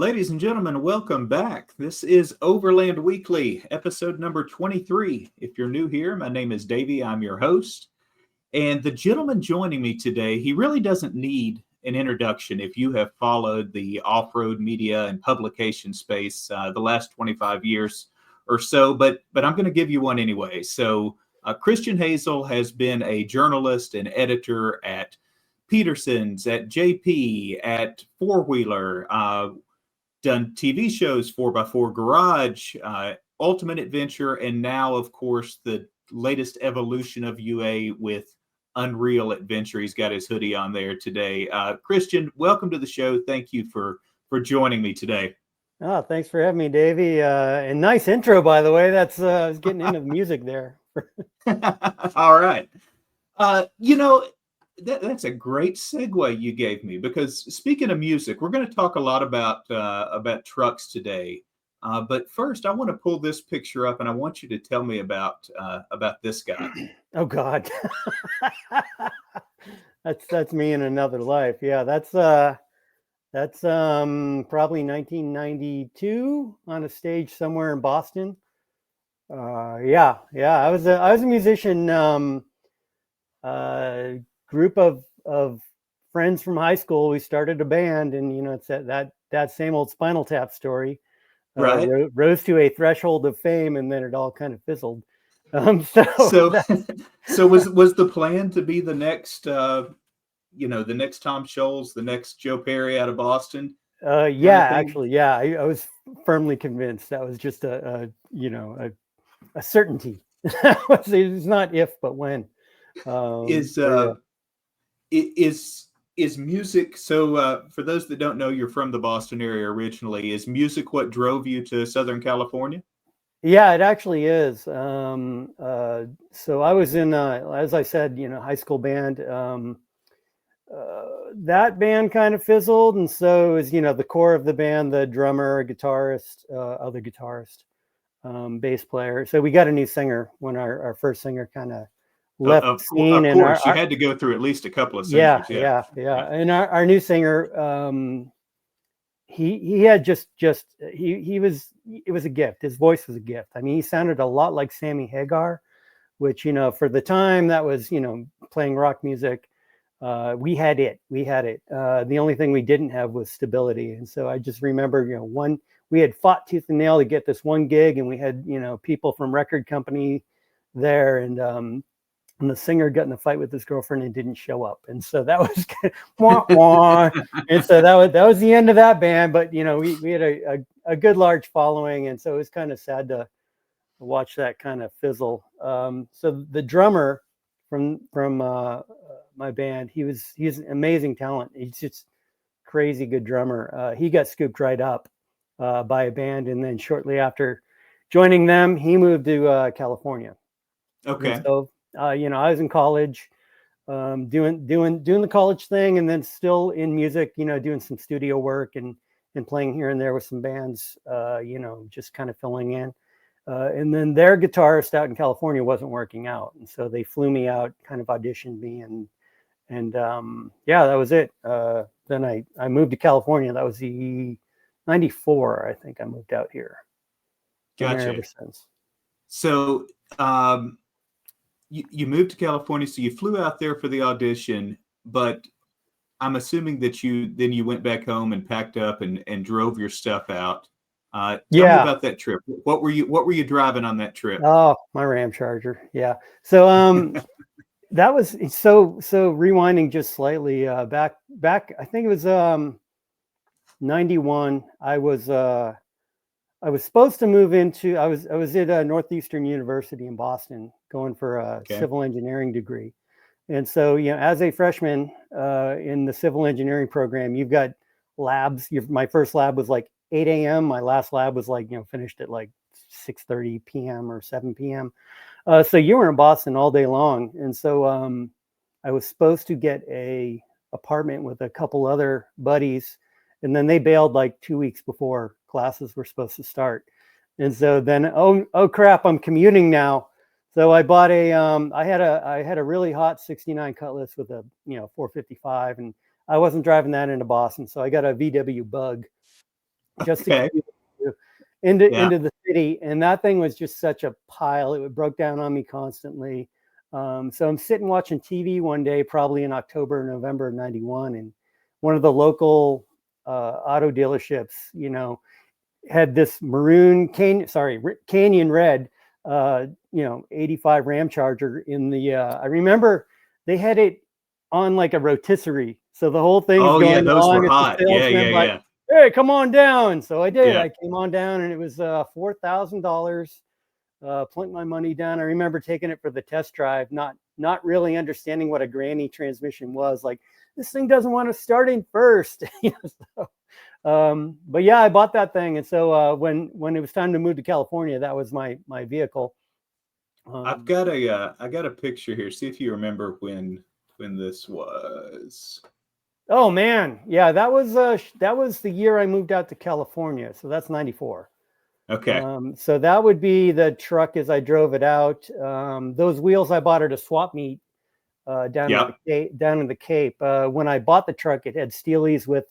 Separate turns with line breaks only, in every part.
Ladies and gentlemen, welcome back. This is Overland Weekly, episode number 23. If you're new here, my name is Davey. I'm your host. And the gentleman joining me today, he really doesn't need an introduction if you have followed the off-road media and publication space the last 25 years or so, but I'm going to give you one anyway. So Christian Hazel has been a journalist and editor at Peterson's, at JP, at Four Wheeler, done TV shows, 4x4 Garage, Ultimate Adventure, and now, of course, the latest evolution of UA with Unreal Adventure. He's got his hoodie on there today. Christian, welcome to the show. Thank you for joining me today.
Oh, thanks for having me, Davey. And nice intro, by the way. That's I was getting into the music there.
All right. That's a great segue you gave me, because speaking of music, we're going to talk a lot about trucks today. But first, I want to pull this picture up, and I want you to tell me about this guy.
Oh God, that's me in another life. Yeah, that's probably 1992 on a stage somewhere in Boston. Yeah. I was a musician. Group of friends from high school. We started a band, and it's that same old Spinal Tap story.
Right.
Rose to a threshold of fame, and then it all kind of fizzled.
So was the plan to be the next, the next Tom Scholes, the next Joe Perry out of Boston?
Actually, I was firmly convinced. That was just a certainty. It's not if, but when.
Is music, so for those that don't know, you're from the Boston area originally. Is music what drove you to Southern California?
Yeah, it actually is. So I was in, as I said, high school band. That band kind of fizzled, and so is the core of the band, the drummer, guitarist, other guitarist, bass player. So we got a new singer when our first singer kind of left the scene.
Of course, you had to go through at least a couple of singers.
Yeah. And our new singer, he had it was a gift. His voice was a gift. I mean, he sounded a lot like Sammy Hagar, which for the time that was playing rock music. We had it. The only thing we didn't have was stability. And so I just remember, we had fought tooth and nail to get this one gig, and we had people from record company there, and the singer got in a fight with his girlfriend and didn't show up. And so that was wah, wah. And so that was the end of that band. But we had a good large following, and so it was kind of sad to watch that kind of fizzle. So the drummer from my band, he's an amazing talent. He's just crazy good drummer. He got scooped right up by a band, and then shortly after joining them, he moved to California.
Okay.
And so I was in college, doing the college thing, and then still in music, doing some studio work and playing here and there with some bands, just kind of filling in. And then their guitarist out in California wasn't working out, and so they flew me out, kind of auditioned me, and that was it. Then I moved to California. That was the 94, I think. I moved out here.
Gotcha.
Ever since.
So you moved to California, so you flew out there for the audition, but I'm assuming that you went back home and packed up and drove your stuff out. Tell me about that trip. What were you driving on that trip?
Oh, my Ram Charger. Yeah. So that was so rewinding just slightly back I think it was 91. I was supposed to move into, I was at Northeastern University in Boston going for a civil engineering degree. And so, as a freshman in the civil engineering program, you've got labs. My first lab was like 8 a.m. My last lab was like, finished at like 6:30 p.m. or 7 p.m. So you were in Boston all day long. And so I was supposed to get a apartment with a couple other buddies, and then they bailed like 2 weeks before classes were supposed to start. And so then, oh crap, I'm commuting now. So I bought I had a really hot 69 Cutlass with a 455, and I wasn't driving that into Boston. So I got a VW Bug, just to
Okay.
get into
Yeah.
into the city. And that thing was just such a pile. It broke down on me constantly. So I'm sitting watching TV one day, probably in October or November of '91, and one of the local auto dealerships, had this Canyon Red, 85 Ram Charger in the. I remember they had it on like a rotisserie, so the whole thing's
Oh yeah,
going
those were
along. It's the
hot. Yeah,
salesman
yeah,
like,
yeah.
"Hey, come on down." So I did.
Yeah.
I came on down, and it was $4,000. Plunked my money down. I remember taking it for the test drive, not really understanding what a granny transmission was. Like, this thing doesn't want to start in first. But yeah, I bought that thing, and so when it was time to move to California, that was my vehicle.
I got a picture here. See if you remember when this was.
Oh man, yeah, that was the year I moved out to California. So that's '94.
Okay.
So that would be the truck as I drove it out. Those wheels I bought at a swap meet down in the Cape. When I bought the truck, it had Steelies with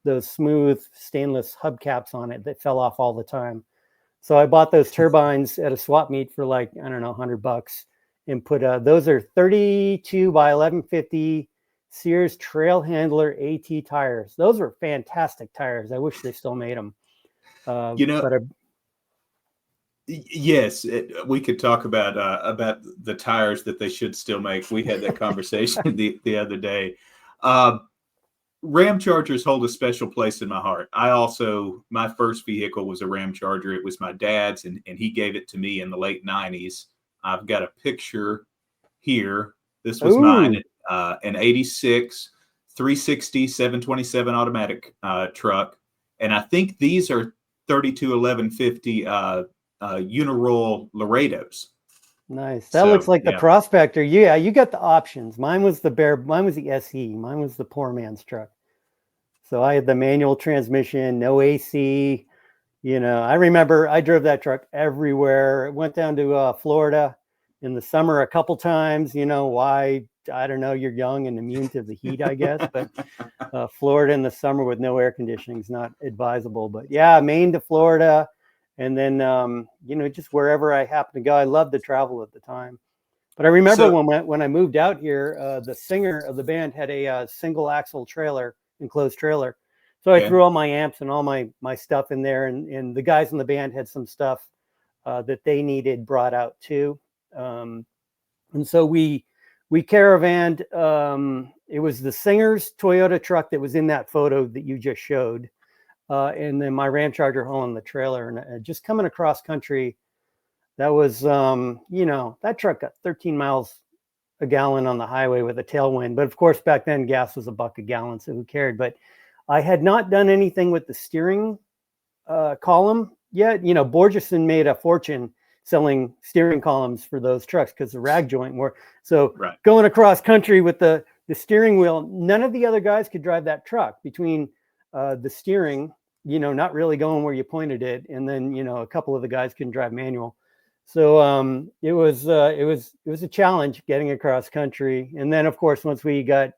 those smooth stainless hubcaps on it that fell off all the time. So I bought those turbines at a swap meet for like, I don't know, $100, and put those are 32 by 1150 Sears Trail Handler AT tires. Those were fantastic tires. I wish they still made them.
Yes, we could talk about the tires that they should still make. We had that conversation the other day. Ram Chargers hold a special place in my heart. My first vehicle was a Ram Charger. It was my dad's, and he gave it to me in the late '90s. I've got a picture here. This was mine, an '86 360 727 automatic truck, and I think these are 32 1150 Uniroyal Laredos.
Nice. That looks like the Prospector. Yeah, you got the options. Mine was the SE. Mine was the poor man's truck. So I had the manual transmission, no AC. I remember I drove that truck everywhere. Went down to Florida in the summer a couple times. Why? I don't know. You're young and immune to the heat, I guess. But Florida in the summer with no air conditioning is not advisable. But yeah, Maine to Florida. And then, just wherever I happened to go. I loved to travel at the time. But I remember when I moved out here, the singer of the band had a single axle trailer, enclosed trailer. So I threw all my amps and all my stuff in there. And the guys in the band had some stuff that they needed brought out too. And so we caravanned. It was the singer's Toyota truck that was in that photo that you just showed. And then my Ram Charger hauling the trailer, and just coming across country. That was, that truck got 13 miles a gallon on the highway with a tailwind. But of course, back then gas was $1 a gallon, so who cared? But I had not done anything with the steering column yet. Borgeson made a fortune selling steering columns for those trucks because the rag joint were. So going across country with the steering wheel, none of the other guys could drive that truck between the steering, not really going where you pointed it. And then, a couple of the guys couldn't drive manual. So it was a challenge getting across country. And then, of course, once we got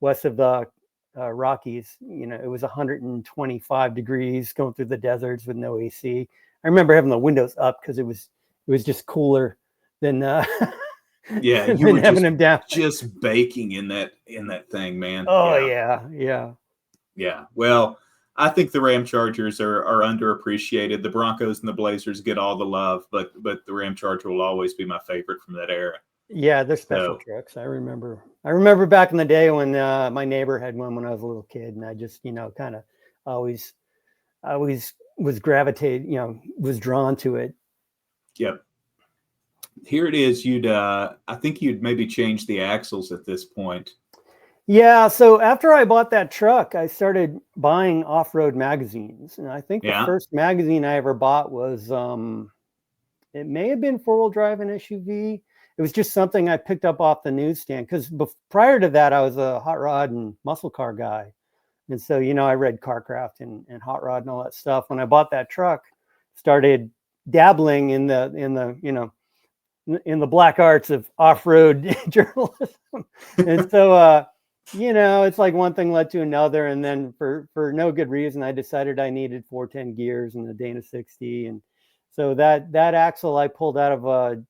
west of the Rockies, it was 125 degrees going through the deserts with no AC. I remember having the windows up because it was just cooler than
you
than
were
having them down.
Just baking in that thing, man.
Oh yeah.
Well, I think the Ram Chargers are underappreciated. The Broncos and the Blazers get all the love, but the Ram Charger will always be my favorite from that era.
Yeah, they're special trucks. I remember back in the day when my neighbor had one when I was a little kid, and I just kind of always was was drawn to it.
Yep. Here it is. I think you'd maybe change the axles at this point.
Yeah, so after I bought that truck, I started buying off-road magazines. And I think the first magazine I ever bought was, it may have been Four-Wheel Drive and SUV. It was just something I picked up off the newsstand because prior to that, I was a hot rod and muscle car guy. And so, I read CarCraft and Hot Rod and all that stuff. When I bought that truck, started dabbling in the black arts of off-road journalism. And so, it's like one thing led to another, and then for no good reason, I decided I needed 410 gears and a Dana 60, and so that axle I pulled out of a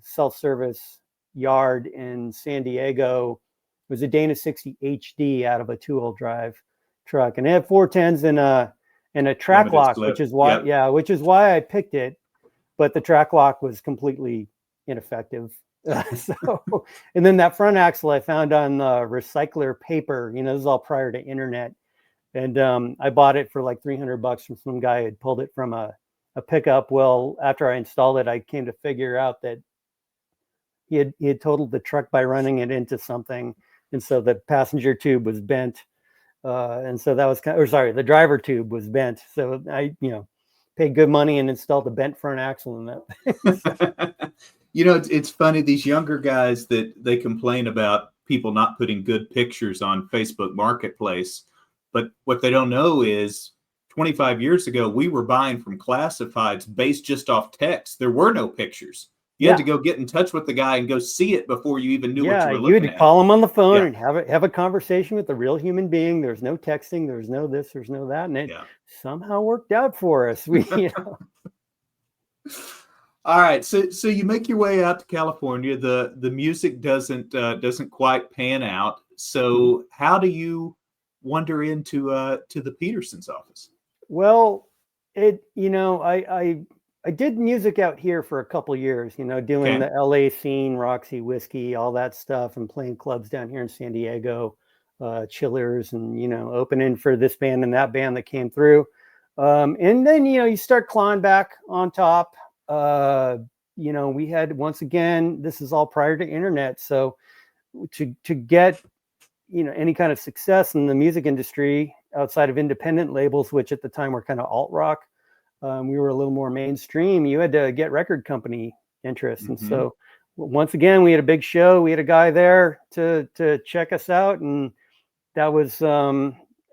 self-service yard in San Diego was a Dana 60 HD out of a 2-wheel drive truck, and it had 410s and a track
Limited
lock,
slip.
which is why I picked it, but the track lock was completely ineffective. So, and then that front axle I found on recycler paper. This is all prior to internet, and I bought it for like $300 from some guy who had pulled it from a pickup. Well, after I installed it, I came to figure out that he had totaled the truck by running it into something, and so the passenger tube was bent, and so that was the driver tube was bent. So I paid good money and installed a bent front axle in that.
It's funny, these younger guys that they complain about people not putting good pictures on Facebook Marketplace. But what they don't know is 25 years ago, we were buying from classifieds based just off text. There were no pictures. You had to go get in touch with the guy and go see it before you even knew what you were looking at.
You had to call him on the phone and have a conversation with a real human being. There's no texting. There's no this. There's no that. And it somehow worked out for us.
All right, so you make your way out to California. The music doesn't quite pan out. So how do you wander into to the Peterson's office?
Well, I did music out here for a couple years. Doing the LA scene, Roxy Whiskey, all that stuff, and playing clubs down here in San Diego, Chillers, and opening for this band and that band that came through. And then you start clawing back on top. We had, once again, this is all prior to internet, so to get any kind of success in the music industry outside of independent labels, which at the time were kind of alt rock, we were a little more mainstream, you had to get record company interest. And so once again, we had a big show, we had a guy there to check us out, and that was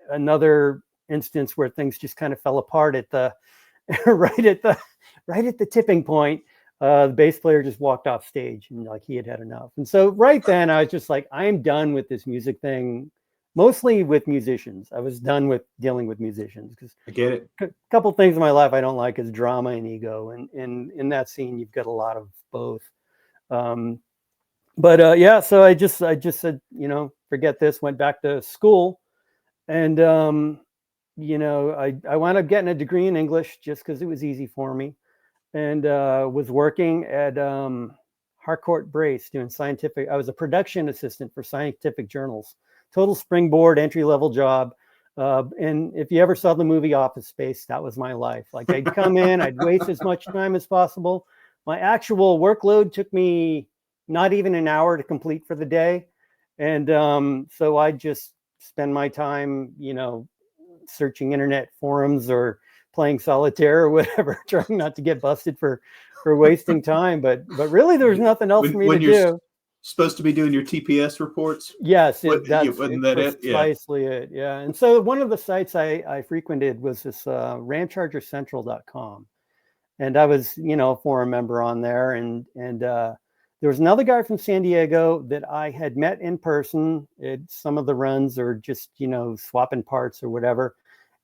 another instance where things just kind of fell apart at the right at the tipping point. The bass player just walked off stage, and like he had enough. And so right then I was just like, I'm done with this music thing, mostly with musicians. I was done with dealing with musicians because
I get it.
A couple things in my life I don't like is drama and ego. And in that scene, you've got a lot of both. So I just said, forget this, went back to school. And, I wound up getting a degree in English just because it was easy for me, and was working at Harcourt Brace doing scientific. I was a production assistant for scientific journals, total springboard entry-level job. And if you ever saw the movie Office Space, that was my life. Like I'd come in, I'd waste as much time as possible. My actual workload took me not even an hour to complete for the day. And so I just spend my time, searching internet forums or playing solitaire or whatever, trying not to get busted for wasting time. But really, there's nothing else for me to do.
Supposed to be doing your TPS reports?
Yes, that's precisely it. Yeah. And so one of the sites I frequented was this ramchargercentral.com. And I was, a forum member on there. And there was another guy from San Diego that I had met in person at some of the runs, or just, swapping parts or whatever.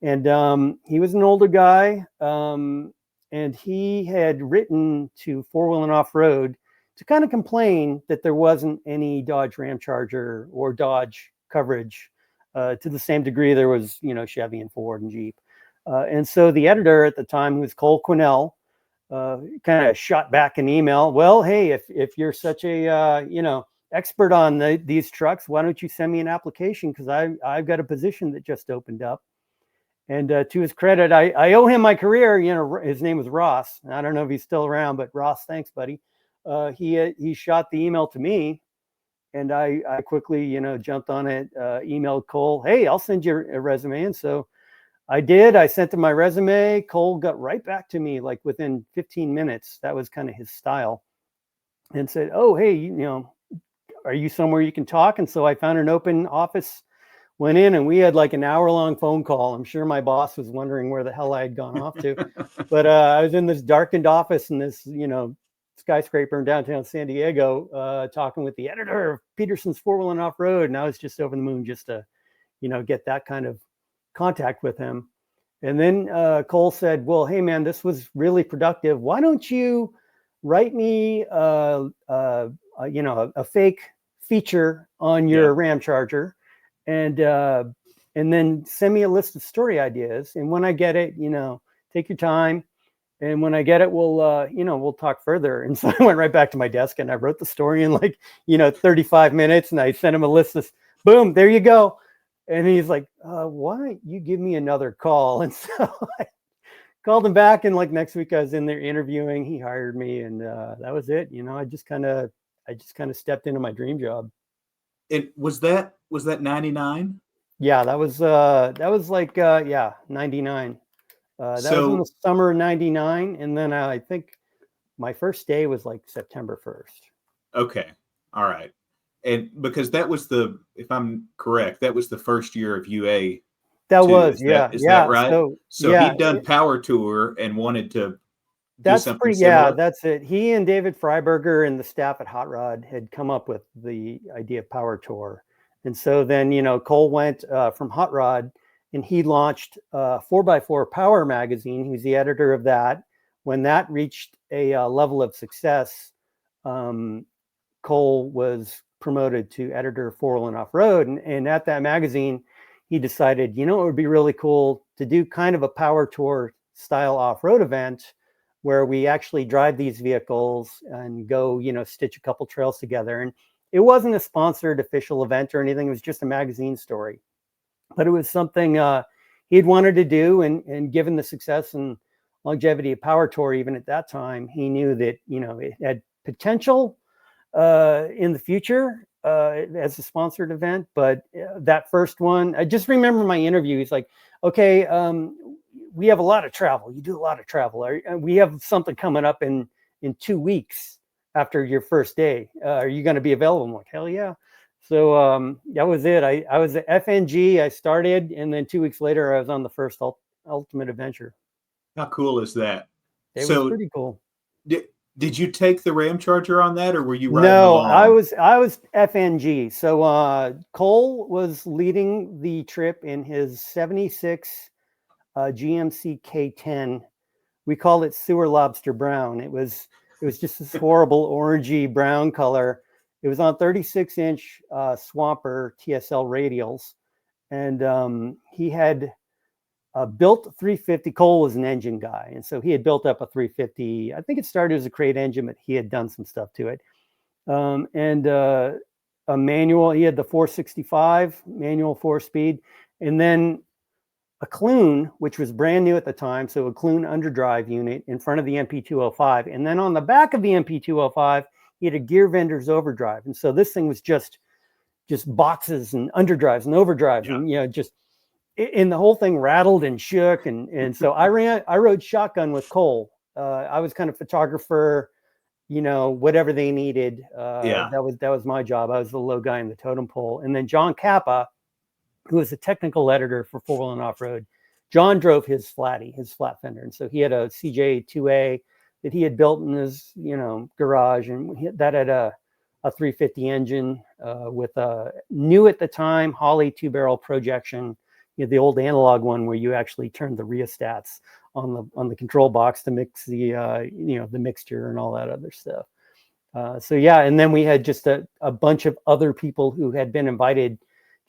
And he was an older guy. And he had written to Four Wheel and Off-Road to kind of complain that there wasn't any Dodge Ramcharger or Dodge coverage to the same degree there was, Chevy and Ford and Jeep. And so the editor at the time, who was Cole Quinnell, kind of shot back an email. Well, hey, if you're such a, expert on these trucks, why don't you send me an application? Because I've got a position that just opened up. And to his credit, I owe him my career. His name was Ross. I don't know if he's still around, but Ross, thanks, buddy. He shot the email to me, and I quickly, jumped on it, emailed Cole, hey, I'll send you a resume. And so I did. I sent him my resume. Cole got right back to me, like within 15 minutes. That was kind of his style, and said, oh, hey, are you somewhere you can talk? And so I found an open office, went in, and we had like an hour-long phone call. I'm sure my boss was wondering where the hell I had gone off to. But I was in this darkened office in this, skyscraper in downtown San Diego, talking with the editor of Peterson's Four-Wheel Off-Road. And I was just over the moon just to, get that kind of contact with him. And then Cole said, well, hey, man, this was really productive. Why don't you write me, a fake feature on your Ram Charger and then send me a list of story ideas. And when I get it, take your time. And when I get it, we'll talk further. And so I went right back to my desk and I wrote the story in 35 minutes. And I sent him a list of, boom, there you go. And he's like, why don't you give me another call? And so I called him back. And next week I was in there interviewing. He hired me, and that was it. I just kind of stepped into my dream job.
It was that 99?
Yeah, that was 99. That was in the summer of 99. And then I think my first day was September 1st.
Okay. All right. And because that was if I'm correct, that was the first year of UA.
That
too.
was,
Is that right? So he'd done Power Tour and wanted to do something similar?
That's it. He and David Freiberger and the staff at Hot Rod had come up with the idea of Power Tour. And so then, Cole went from Hot Rod and he launched 4x4 Power magazine. He was the editor of that. When that reached a level of success, Cole was promoted to editor of Four-Wheel and Off-Road. And at that magazine, he decided, it would be really cool to do kind of a Power Tour style off-road event where we actually drive these vehicles and go, stitch a couple trails together. And it wasn't a sponsored official event or anything. It was just a magazine story. But it was something he'd wanted to do. And given the success and longevity of Power Tour, even at that time, he knew that, it had potential in the future as a sponsored event. But that first one, I just remember my interview. He's like, okay, we have a lot of travel. You do a lot of travel. We have something coming up in 2 weeks after your first day. Are you going to be available? I'm like, hell yeah. So that was it. I was at FNG. I started, and then 2 weeks later, I was on the first Ultimate Adventure.
How cool is that?
It was pretty cool.
Did you take the Ram Charger on that, or were you riding
No,
along?
I was FNG. So Cole was leading the trip in his 76 GMC K10. We called it Sewer Lobster Brown. It was just this horrible orangey brown color. It was on 36-inch Swamper TSL radials, and he had built 350. Cole was an engine guy, and so he had built up a 350. I think it started as a crate engine, but he had done some stuff to it. And a manual. He had the 465 manual 4-speed, and then a Clune, which was brand new at the time. So a Clune underdrive unit in front of the MP205. And then on the back of the MP205, he had a gear vendor's overdrive. And so this thing was just boxes and underdrives and overdrives.
Yeah.
And, and the whole thing rattled and shook. And so I rode shotgun with Cole. I was kind of photographer, whatever they needed. That was my job. I was the low guy in the totem pole. And then John Kappa, who was a technical editor for Four-Wheel and Off-Road, John drove his flat fender. And so he had a CJ2A that he had built in his, garage. And that had a 350 engine with a new at the time Holley 2-barrel projection, the old analog one where you actually turned the rheostats on the control box to mix the, the mixture and all that other stuff. And then we had just a bunch of other people who had been invited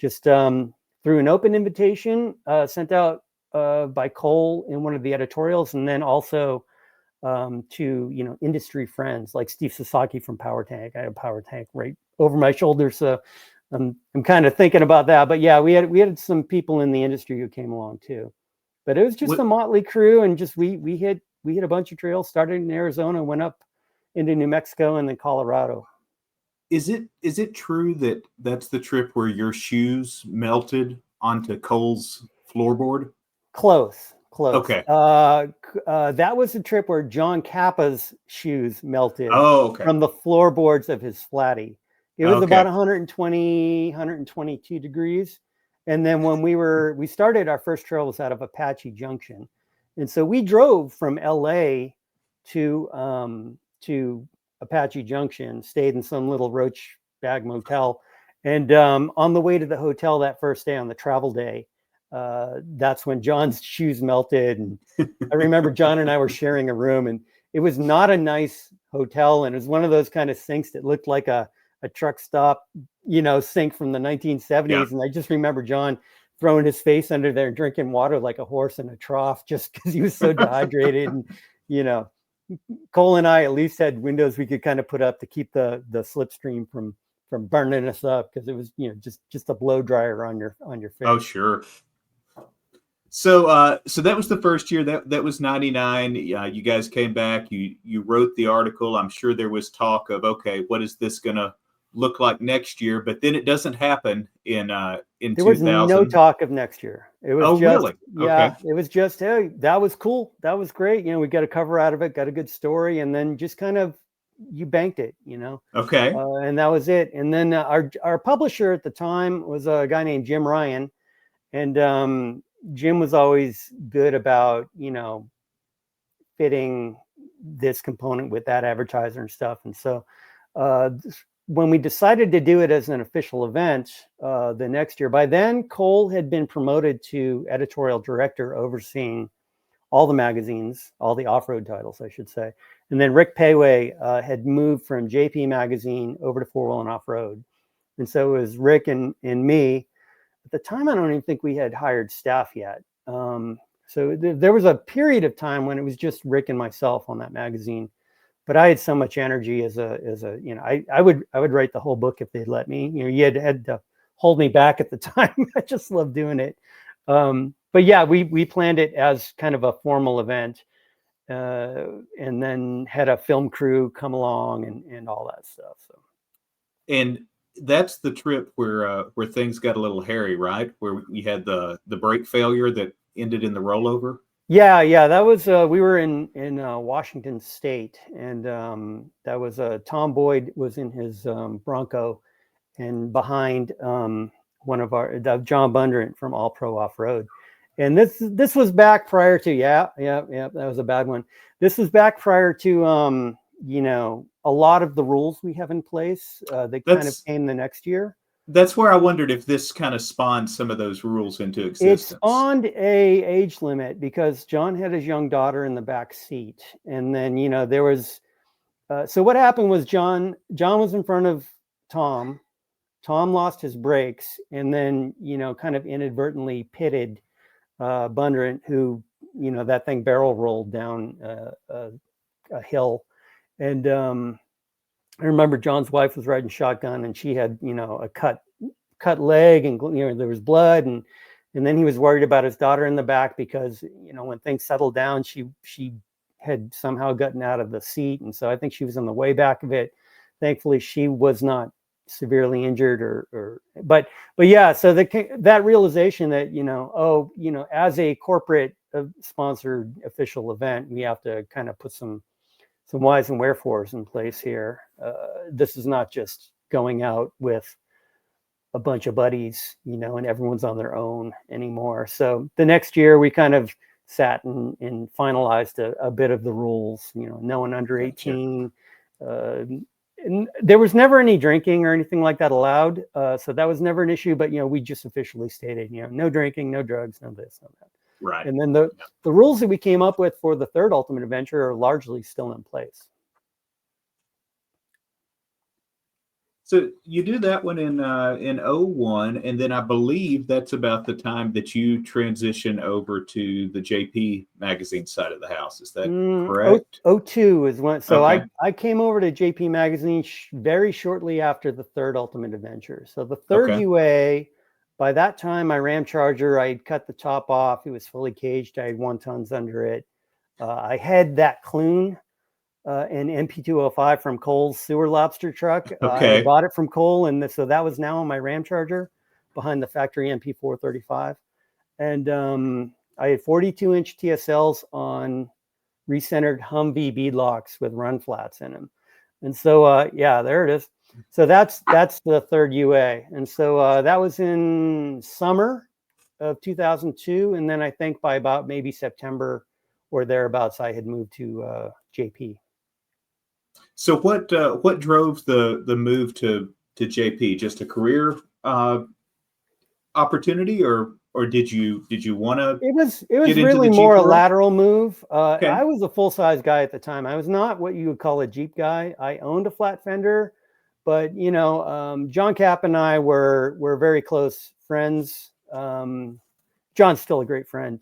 just through an open invitation sent out by Cole in one of the editorials, and then also to industry friends like Steve Sasaki from Power Tank. I had a Power Tank right over my shoulder, so I'm kind of thinking about that. But yeah, we had some people in the industry who came along too. But it was just a motley crew, and just we hit a bunch of trails. Started in Arizona, went up into New Mexico, and then Colorado.
Is it true that that's the trip where your shoes melted onto Cole's floorboard?
Close.
Okay.
That was the trip where John Kappa's shoes melted from the floorboards of his flatty. It was about 120, 122 degrees. And then when we started, our first trail was out of Apache Junction. And so we drove from LA to Apache Junction, stayed in some little roach bag motel. And on the way to the hotel that first day, on the travel day, that's when John's shoes melted. And I remember John and I were sharing a room, and it was not a nice hotel. And it was one of those kind of sinks that looked like a truck stop, sink from the 1970s.
Yeah.
And I just remember John throwing his face under there, drinking water like a horse in a trough, just because he was so dehydrated. And, Cole and I at least had windows we could kind of put up to keep the slipstream from burning us up, because it was, just a blow dryer on your face.
Oh, sure. So that was the first year. That was 99. You guys came back. You wrote the article. I'm sure there was talk of, okay, what is this going to look like next year? But then it doesn't happen in
there
2000.
was no talk of next year. It was
really?
Yeah,
okay.
It was just, hey, that was cool. That was great. We got a cover out of it, got a good story, and then just kind of you banked it,
Okay.
and that was it. And then our publisher at the time was a guy named Jim Ryan, and Jim was always good about, fitting this component with that advertiser and stuff. And so when we decided to do it as an official event the next year, by then Cole had been promoted to editorial director, overseeing all the magazines, all the off-road titles, I should say. And then Rick Payway had moved from JP Magazine over to Four Wheel and Off-Road. And so it was Rick and me. At the time, I don't even think we had hired staff yet. So there was a period of time when it was just Rick and myself on that magazine. But I had so much energy as a I would write the whole book if they'd let me. You had to hold me back at the time. I just loved doing it. But yeah, we planned it as kind of a formal event, and then had a film crew come along and all that stuff. So.
And that's the trip where things got a little hairy, right? Where we had the brake failure that ended in the rollover.
Yeah, that was we were in Washington State, and that was Tom Boyd was in his Bronco, and behind one of our John Bundren from All Pro Off Road. And this was back prior to that was a bad one. This was back prior to a lot of the rules we have in place. They kind of came the next year.
That's where I wondered if this kind of spawned some of those rules into existence.
It spawned a age limit because John had his young daughter in the back seat, and then there was. So what happened was John was in front of Tom. Tom lost his brakes, and then kind of inadvertently pitted Bundren, who that thing barrel rolled down a hill, and I remember John's wife was riding shotgun, and she had a cut leg, and there was blood, and then he was worried about his daughter in the back because when things settled down, she had somehow gotten out of the seat, and so I think she was in the way back of it. Thankfully, she was not severely injured, but yeah. So that realization that as a corporate sponsored official event, we have to kind of put some whys and wherefores in place here. This is not just going out with a bunch of buddies, and everyone's on their own anymore. So the next year we kind of sat and finalized a bit of the rules, no one under 18. And there was never any drinking or anything like that allowed. So that was never an issue, but, we just officially stated, no drinking, no drugs, no this, no that.
Right.
And then the rules that we came up with for the third Ultimate Adventure are largely still in place.
So you do that one in 01, and then I believe that's about the time that you transition over to the JP Magazine side of the house. Is that correct?
02 is when. So
okay.
I came over to JP Magazine very shortly after the third Ultimate Adventure. So the third UA, by that time, my Ram Charger, I had cut the top off. It was fully caged. I had 1 tons under it. I had that Clune. An MP205 from Cole's sewer lobster truck. I bought it from Cole, and so that was now on my Ram Charger behind the factory MP435. And I had 42-inch TSLs on recentered Humvee beadlocks with run flats in them. And so, there it is. So that's the third UA. And so that was in summer of 2002. And then I think by about maybe September or thereabouts, I had moved to JP.
So what drove the move to JP? Just a career opportunity, or did you want to
It was
get into
really
the Jeep
more a
world?
lateral move.
Okay.
I was a full size guy at the time. I was not what you would call a Jeep guy. I owned a flat fender, but John Cap and I were very close friends. John's still a great friend.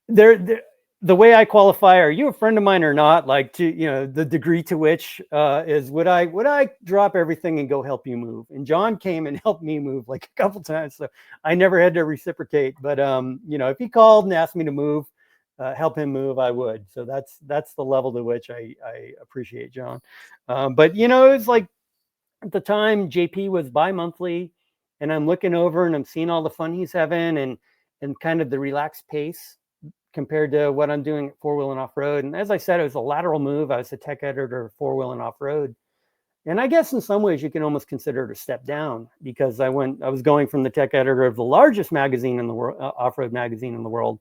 There the way I qualify, are you a friend of mine or not? Like, to the degree to which is would I drop everything and go help you move? And John came and helped me move like a couple times, so I never had to reciprocate. But if he called and asked me to move, help him move, I would. So that's the level to which I appreciate John. But it was like, at the time JP was bi-monthly, and I'm looking over and I'm seeing all the fun he's having, and kind of the relaxed pace compared to what I'm doing at four-wheel and off-road. And as I said, it was a lateral move. I was the tech editor of four-wheel and off-road. And I guess in some ways you can almost consider it a step down, because I was going from the tech editor of the largest magazine in the world, off-road magazine in the world,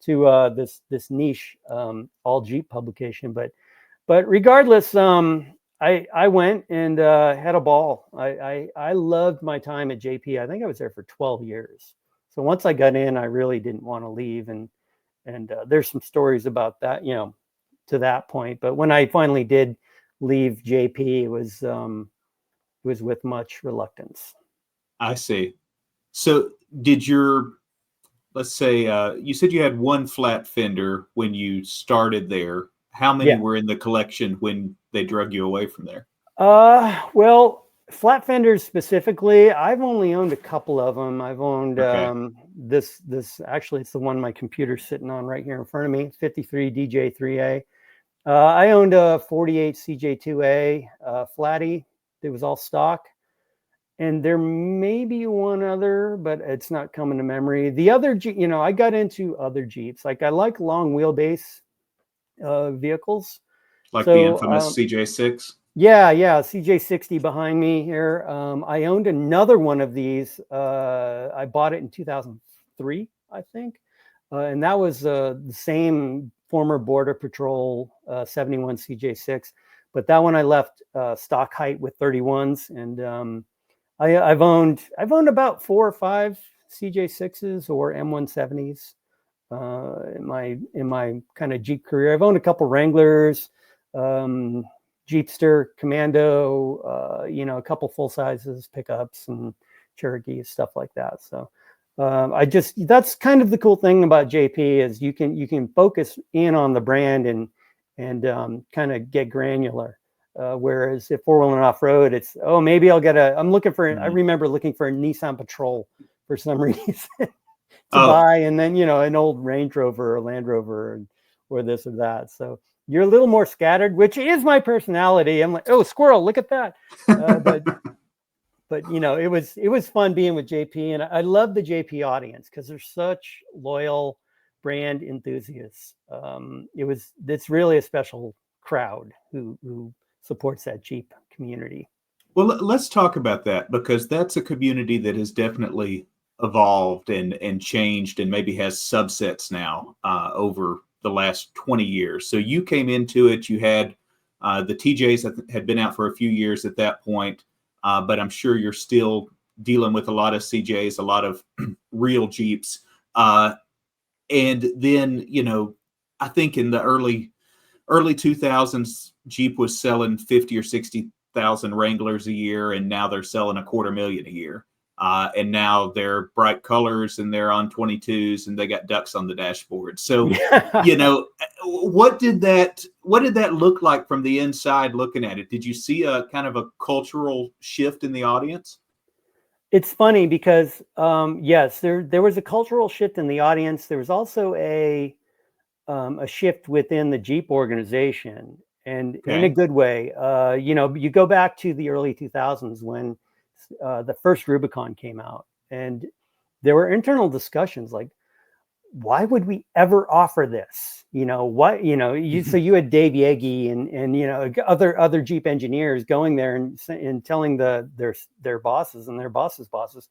to this niche all Jeep publication. But regardless, I went and had a ball. I loved my time at JP. I think I was there for 12 years. So once I got in, I really didn't want to leave. And there's some stories about that, to that point. But when I finally did leave JP, it was with much reluctance.
I see. So did let's say, you said you had one flat fender when you started there. How many
Yeah.
were in the collection when they drug you away from there?
Well, flat fenders specifically, I've only owned a couple of them. I've owned this actually, it's the one my computer's sitting on right here in front of me, 53 DJ3A. I owned a 48 CJ2A flatty. It was all stock. And there may be one other, but it's not coming to memory. The other, I got into other Jeeps. Like, I like long wheelbase vehicles.
Like
So,
the infamous CJ6?
Yeah, CJ60 behind me here. I owned another one of these. I bought it in 2003, I think. And that was the same former Border Patrol 71 CJ6. But that one I left stock height with 31s. And I've owned about 4 or 5 CJ6s or M170s in my kind of Jeep career. I've owned a couple Wranglers, Jeepster, Commando, a couple full sizes, pickups, and Cherokees, stuff like that. So that's kind of the cool thing about JP, is you can focus in on the brand and kind of get granular. Whereas if four-wheel and off-road, it's, maybe I'll get I remember looking for a Nissan Patrol for some reason to buy, and then an old Range Rover or Land Rover or this or that. So you're a little more scattered, which is my personality. I'm like, squirrel, look at that. But it was fun being with JP, and I love the JP audience because they're such loyal brand enthusiasts. It's really a special crowd who supports that Jeep community.
Well, let's talk about that, because that's a community that has definitely evolved and changed, and maybe has subsets now over the last 20 years. So you came into it, you had the TJs that had been out for a few years at that point, but I'm sure you're still dealing with a lot of CJs, a lot of real Jeeps. And then, I think in the early 2000s, Jeep was selling 50 or 60,000 Wranglers a year, and now they're selling 250,000 a year. And now they're bright colors, and they're on 22s, and they got ducks on the dashboard. So, what did that look like from the inside looking at it? Did you see a kind of a cultural shift in the audience?
It's funny because, yes, there was a cultural shift in the audience. There was also a shift within the Jeep organization, and in a good way. You go back to the early 2000s when the first Rubicon came out, and there were internal discussions like, why would we ever offer this? So you had Dave Yagi and other Jeep engineers going there and telling their bosses and their bosses' bosses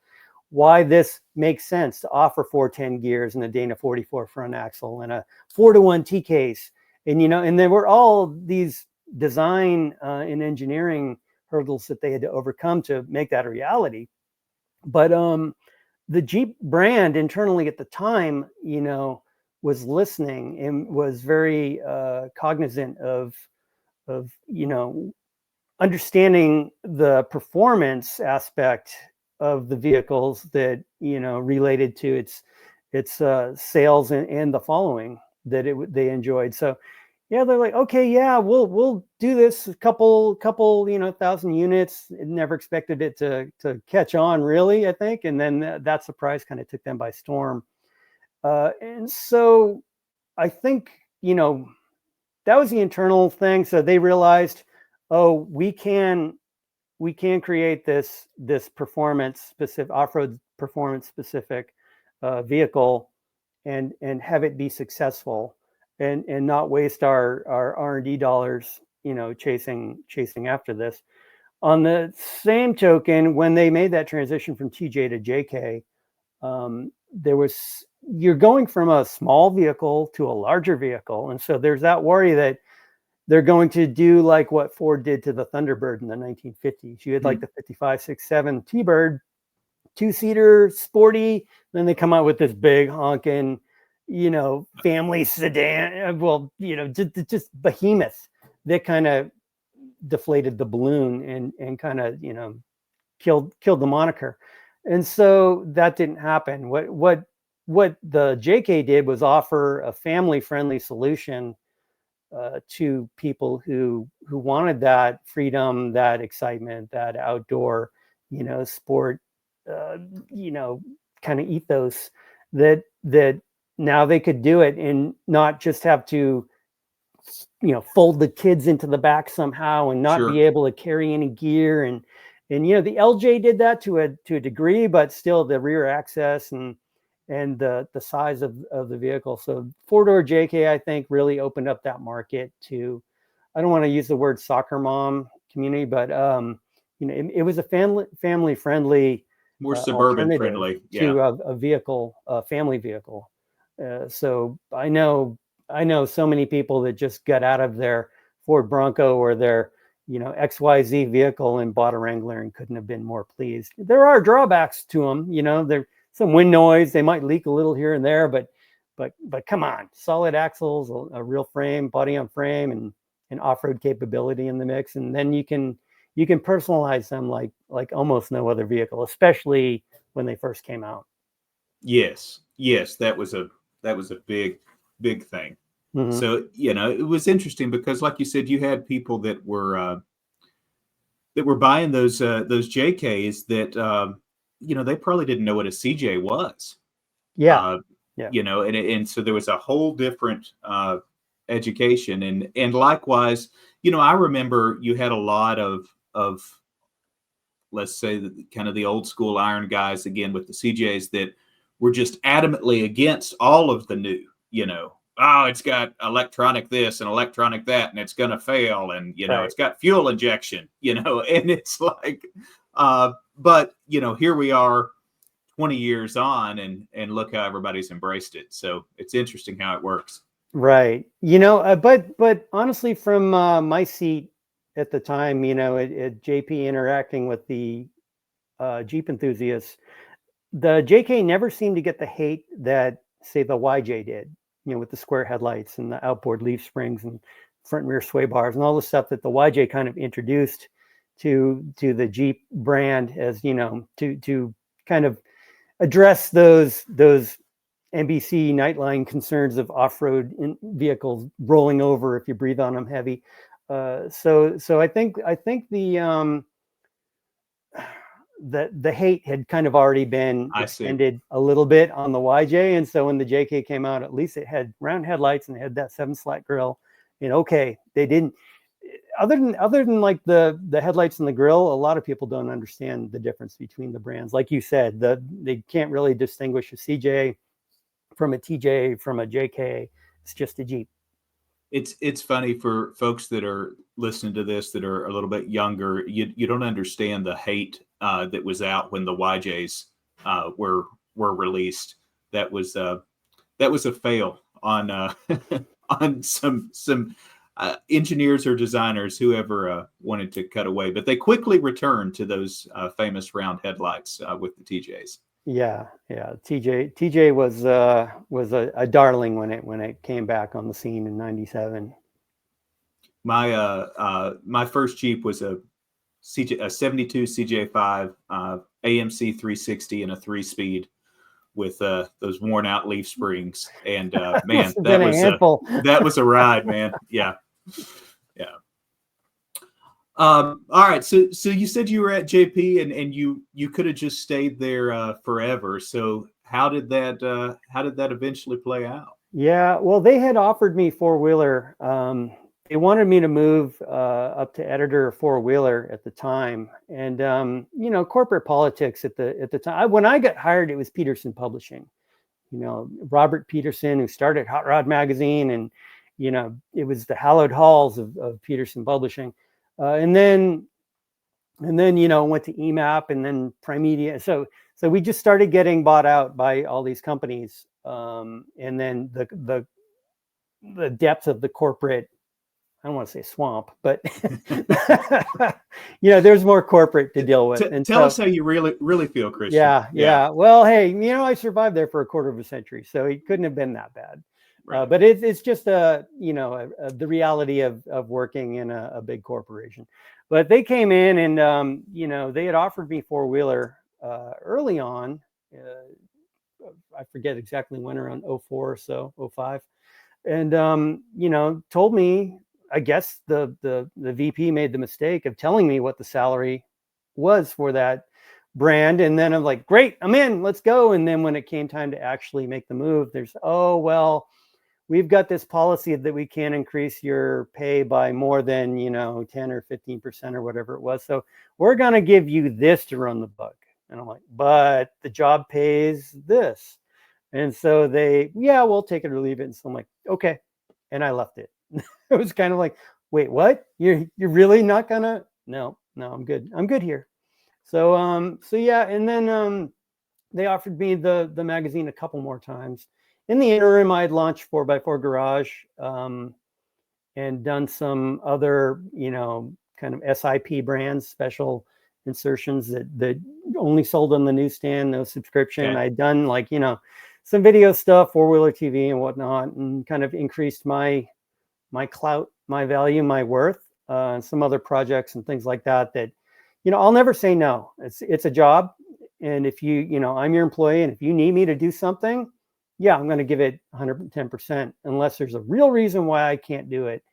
why this makes sense to offer 410 gears and a Dana 44 front axle and a 4-to-1 T case. And there were all these design and engineering hurdles that they had to overcome to make that a reality. But the Jeep brand internally at the time, was listening and was very cognizant of understanding the performance aspect of the vehicles that related to its sales and the following that they enjoyed. So yeah, they're like, okay, yeah, we'll do this a couple 1,000 units. Never expected it to catch on, really, I think. And then that surprise kind of took them by storm. And so I think that was the internal thing. So they realized, oh, we can create this performance specific, off-road performance specific vehicle and have it be successful and not waste our R&D dollars, chasing after this. On the same token, when they made that transition from TJ to JK, you're going from a small vehicle to a larger vehicle. And so there's that worry that they're going to do like what Ford did to the Thunderbird in the 1950s. You had like the 55, 6, 7 T-Bird, two-seater, sporty. Then they come out with this big honking, family sedan. Well, just behemoth that kind of deflated the balloon and kind of, killed the moniker. And so that didn't happen. What the JK did was offer a family-friendly solution to people who wanted that freedom, that excitement, that outdoor, sport, kind of ethos that now they could do it and not just have to, fold the kids into the back somehow and not be able to carry any gear. And the LJ did that to a degree, but still the rear access and the size of the vehicle. So four-door JK, I think, really opened up that market to, I don't want to use the word soccer mom community, but it was a family friendly,
more suburban friendly,
to a vehicle, a family vehicle. So I know so many people that just got out of their Ford Bronco or their XYZ vehicle and bought a Wrangler and couldn't have been more pleased. There are drawbacks to them, there. Some wind noise, they might leak a little here and there, but come on, solid axles, a real frame, body on frame, and off-road capability in the mix, and then you can personalize them like almost no other vehicle, especially when they first came out.
Yes, that was a big thing.
Mm-hmm.
So it was interesting because, like you said, you had people that were buying those JKs that. They probably didn't know what a CJ was.
Yeah.
And so there was a whole different education. And likewise, I remember you had a lot of let's say, kind of the old school iron guys, again, with the CJs that were just adamantly against all of the new, it's got electronic this and electronic that, and it's going to fail. And, it's got fuel injection, and it's like, but here we are 20 years on and look how everybody's embraced it. So it's interesting how it works.
Right. But honestly, from my seat at the time, at JP interacting with the Jeep enthusiasts, the JK never seemed to get the hate that, say, the YJ did, with the square headlights and the outboard leaf springs and front and rear sway bars and all the stuff that the YJ kind of introduced to the Jeep brand as, to kind of address those NBC Nightline concerns of off-road vehicles rolling over if you breathe on them heavy. So I think the hate had kind of already been extended a little bit on the YJ, and so when the JK came out, at least it had round headlights and it had that 7-slat grille. And okay, they didn't. Other than like the headlights and the grill, a lot of people don't understand the difference between the brands. Like you said, they can't really distinguish a CJ from a TJ from a JK. It's just a Jeep.
It's funny for folks that are listening to this that are a little bit younger. You don't understand the hate that was out when the YJs were released. That was a fail on on some engineers or designers, whoever wanted to cut away. But they quickly returned to those famous round headlights with the TJs.
Yeah. TJ was a darling when it came back on the scene in '97.
My first Jeep was a 72 CJ5 AMC 360 and a 3-speed with those worn out leaf springs. And man, that was a ride, man. Yeah. All right. So you said you were at JP and you could have just stayed there forever. So how did that eventually play out?
Yeah, well, they had offered me 4-wheeler. They wanted me to move up to editor of 4-wheeler at the time, and corporate politics at the time. When I got hired, it was Peterson Publishing. Robert Peterson, who started Hot Rod Magazine, and it was the hallowed halls of Peterson Publishing, and then went to EMAP and then Primedia. So we just started getting bought out by all these companies, and then the depth of the corporate, I don't want to say swamp, but there's more corporate to deal with. And
tell us how you really feel, Christian.
Yeah. Well, hey, I survived there for a quarter of a century, so it couldn't have been that bad. Right. But it's just the reality of working in a big corporation. But they came in and they had offered me 4-wheeler early on. I forget exactly when, around 04 or so, 05, and told me, I guess the VP made the mistake of telling me what the salary was for that brand. And then I'm like, great, I'm in, let's go. And then when it came time to actually make the move, there's, we've got this policy that we can't increase your pay by more than, 10 or 15% or whatever it was. So we're going to give you this to run the book. And I'm like, but the job pays this. And so we'll take it or leave it. And so I'm like, okay. And I left it. It was kind of like, wait, what? You're really not gonna? No, I'm good. I'm good here. So yeah. And then they offered me the magazine a couple more times. In the interim, I had launched 4x4 Garage and done some other, kind of SIP brands, special insertions that only sold on the newsstand, no subscription. Okay. I'd done some video stuff, 4-wheeler TV and whatnot, and kind of increased my clout, my value, my worth, and some other projects and things like that, I'll never say no. It's a job. And if I'm your employee, and if you need me to do something, yeah, I'm going to give it 110%, unless there's a real reason why I can't do it.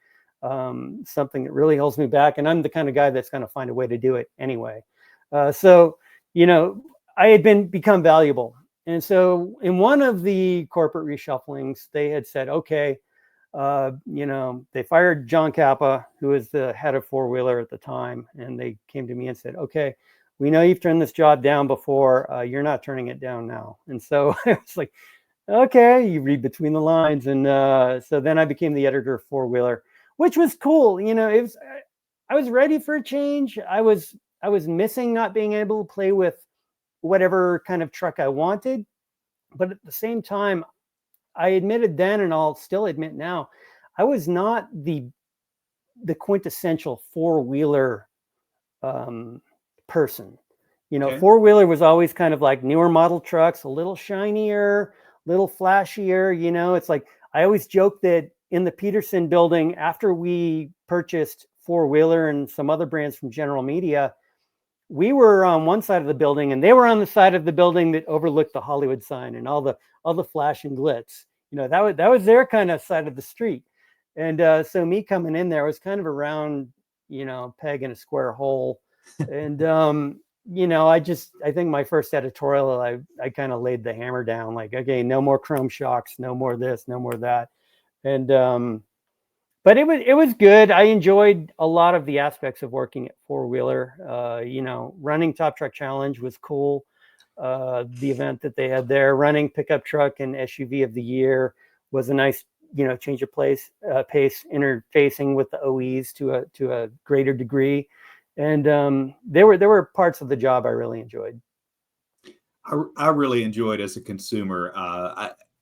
Something that really holds me back. And I'm the kind of guy that's going to find a way to do it anyway. So I had become valuable. And so in one of the corporate reshufflings, they had said, okay, they fired John Kappa, who was the head of 4-wheeler at the time. And they came to me and said, okay, we know you've turned this job down before. You're not turning it down now. And so it's like, okay, you read between the lines. And so then I became the editor of 4-wheeler, which was cool. I was ready for a change. I was missing not being able to play with whatever kind of truck I wanted. But at the same time, I admitted then, and I'll still admit now, I was not the quintessential 4-wheeler person. Okay. 4-wheeler was always kind of like newer model trucks, a little shinier, little flashier. It's like, I always joke that in the Peterson building, after we purchased 4-wheeler and some other brands from General Media, we were on one side of the building and they were on the side of the building that overlooked the Hollywood sign and all the flash and glitz. That was their kind of side of the street. And so me coming in there was kind of a round, peg in a square hole. And, I think my first editorial, I kind of laid the hammer down, like, okay, no more chrome shocks, no more this, no more that. And, but it was good. I enjoyed a lot of the aspects of working at 4-wheeler. Running Top Truck Challenge was cool. The event that they had there, running Pickup Truck and SUV of the Year was a nice, change of pace, interfacing with the OEs to a greater degree. And there were parts of the job I really enjoyed.
I really enjoyed as a consumer.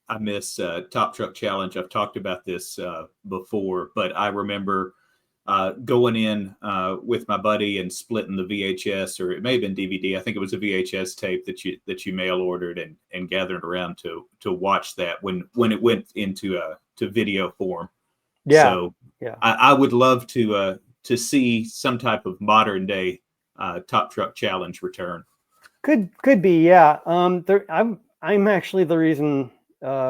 I miss Top Truck Challenge. I've talked about this before, but I remember going in with my buddy and splitting the VHS, or it may have been DVD. I think it was a VHS tape that you mail ordered and gathered around to watch that when it went into to video form.
Yeah.
So
yeah,
I would love to see some type of modern day Top Truck Challenge return.
could be. Yeah. I'm actually the reason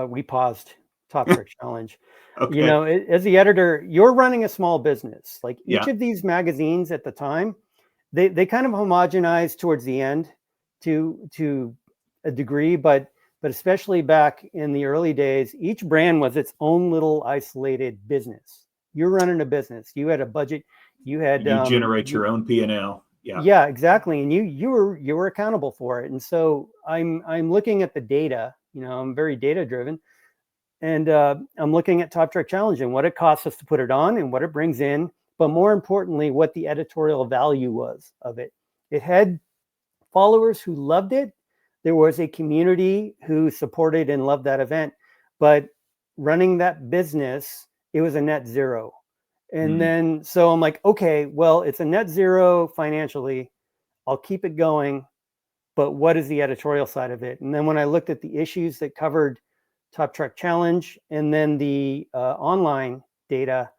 we paused Top Truck Challenge.
Okay.
You know, as the editor, you're running a small business. Like each
Yeah.
of these magazines at the time, they kind of homogenized towards the end to a degree, but especially back in the early days, each brand was its own little isolated business. You're running a business. You had a budget. You had
You generate your own P&L. Yeah.
Yeah, exactly. And you were accountable for it. And so I'm looking at the data. You know, I'm very data driven, and I'm looking at Top Truck Challenge and what it costs us to put it on and what it brings in, but more importantly, what the editorial value was of it. It had followers who loved it. There was a community who supported and loved that event, but running that business, it was a net zero. And then, so I'm like, okay, well, it's a net zero financially. I'll keep it going, but what is the editorial side of it? And then when I looked at the issues that covered Top Truck Challenge and then the online data,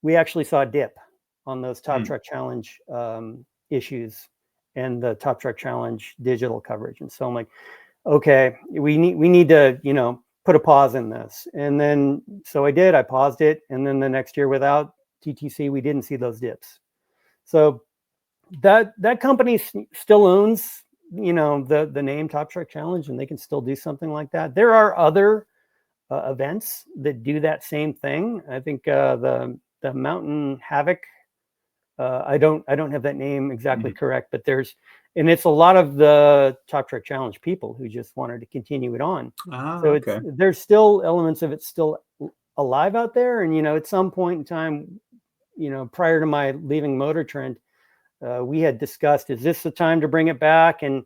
we actually saw a dip on those Top Truck Challenge issues and the Top Truck Challenge digital coverage. And so I'm like, okay, we need to, you know, put a pause in this. And then, so I paused it. And then the next year without TTC, we didn't see those dips. So that company still owns, you know, the name Top Truck Challenge, and they can still do something like that. There are other events that do that same thing. I think the Mountain Havoc, I don't have that name exactly correct, but and it's a lot of the Top Truck Challenge people who just wanted to continue it on. So there's still elements of it still alive out there. And, you know, at some point in time, you know, prior to my leaving Motor Trend, we had discussed, is this the time to bring it back? And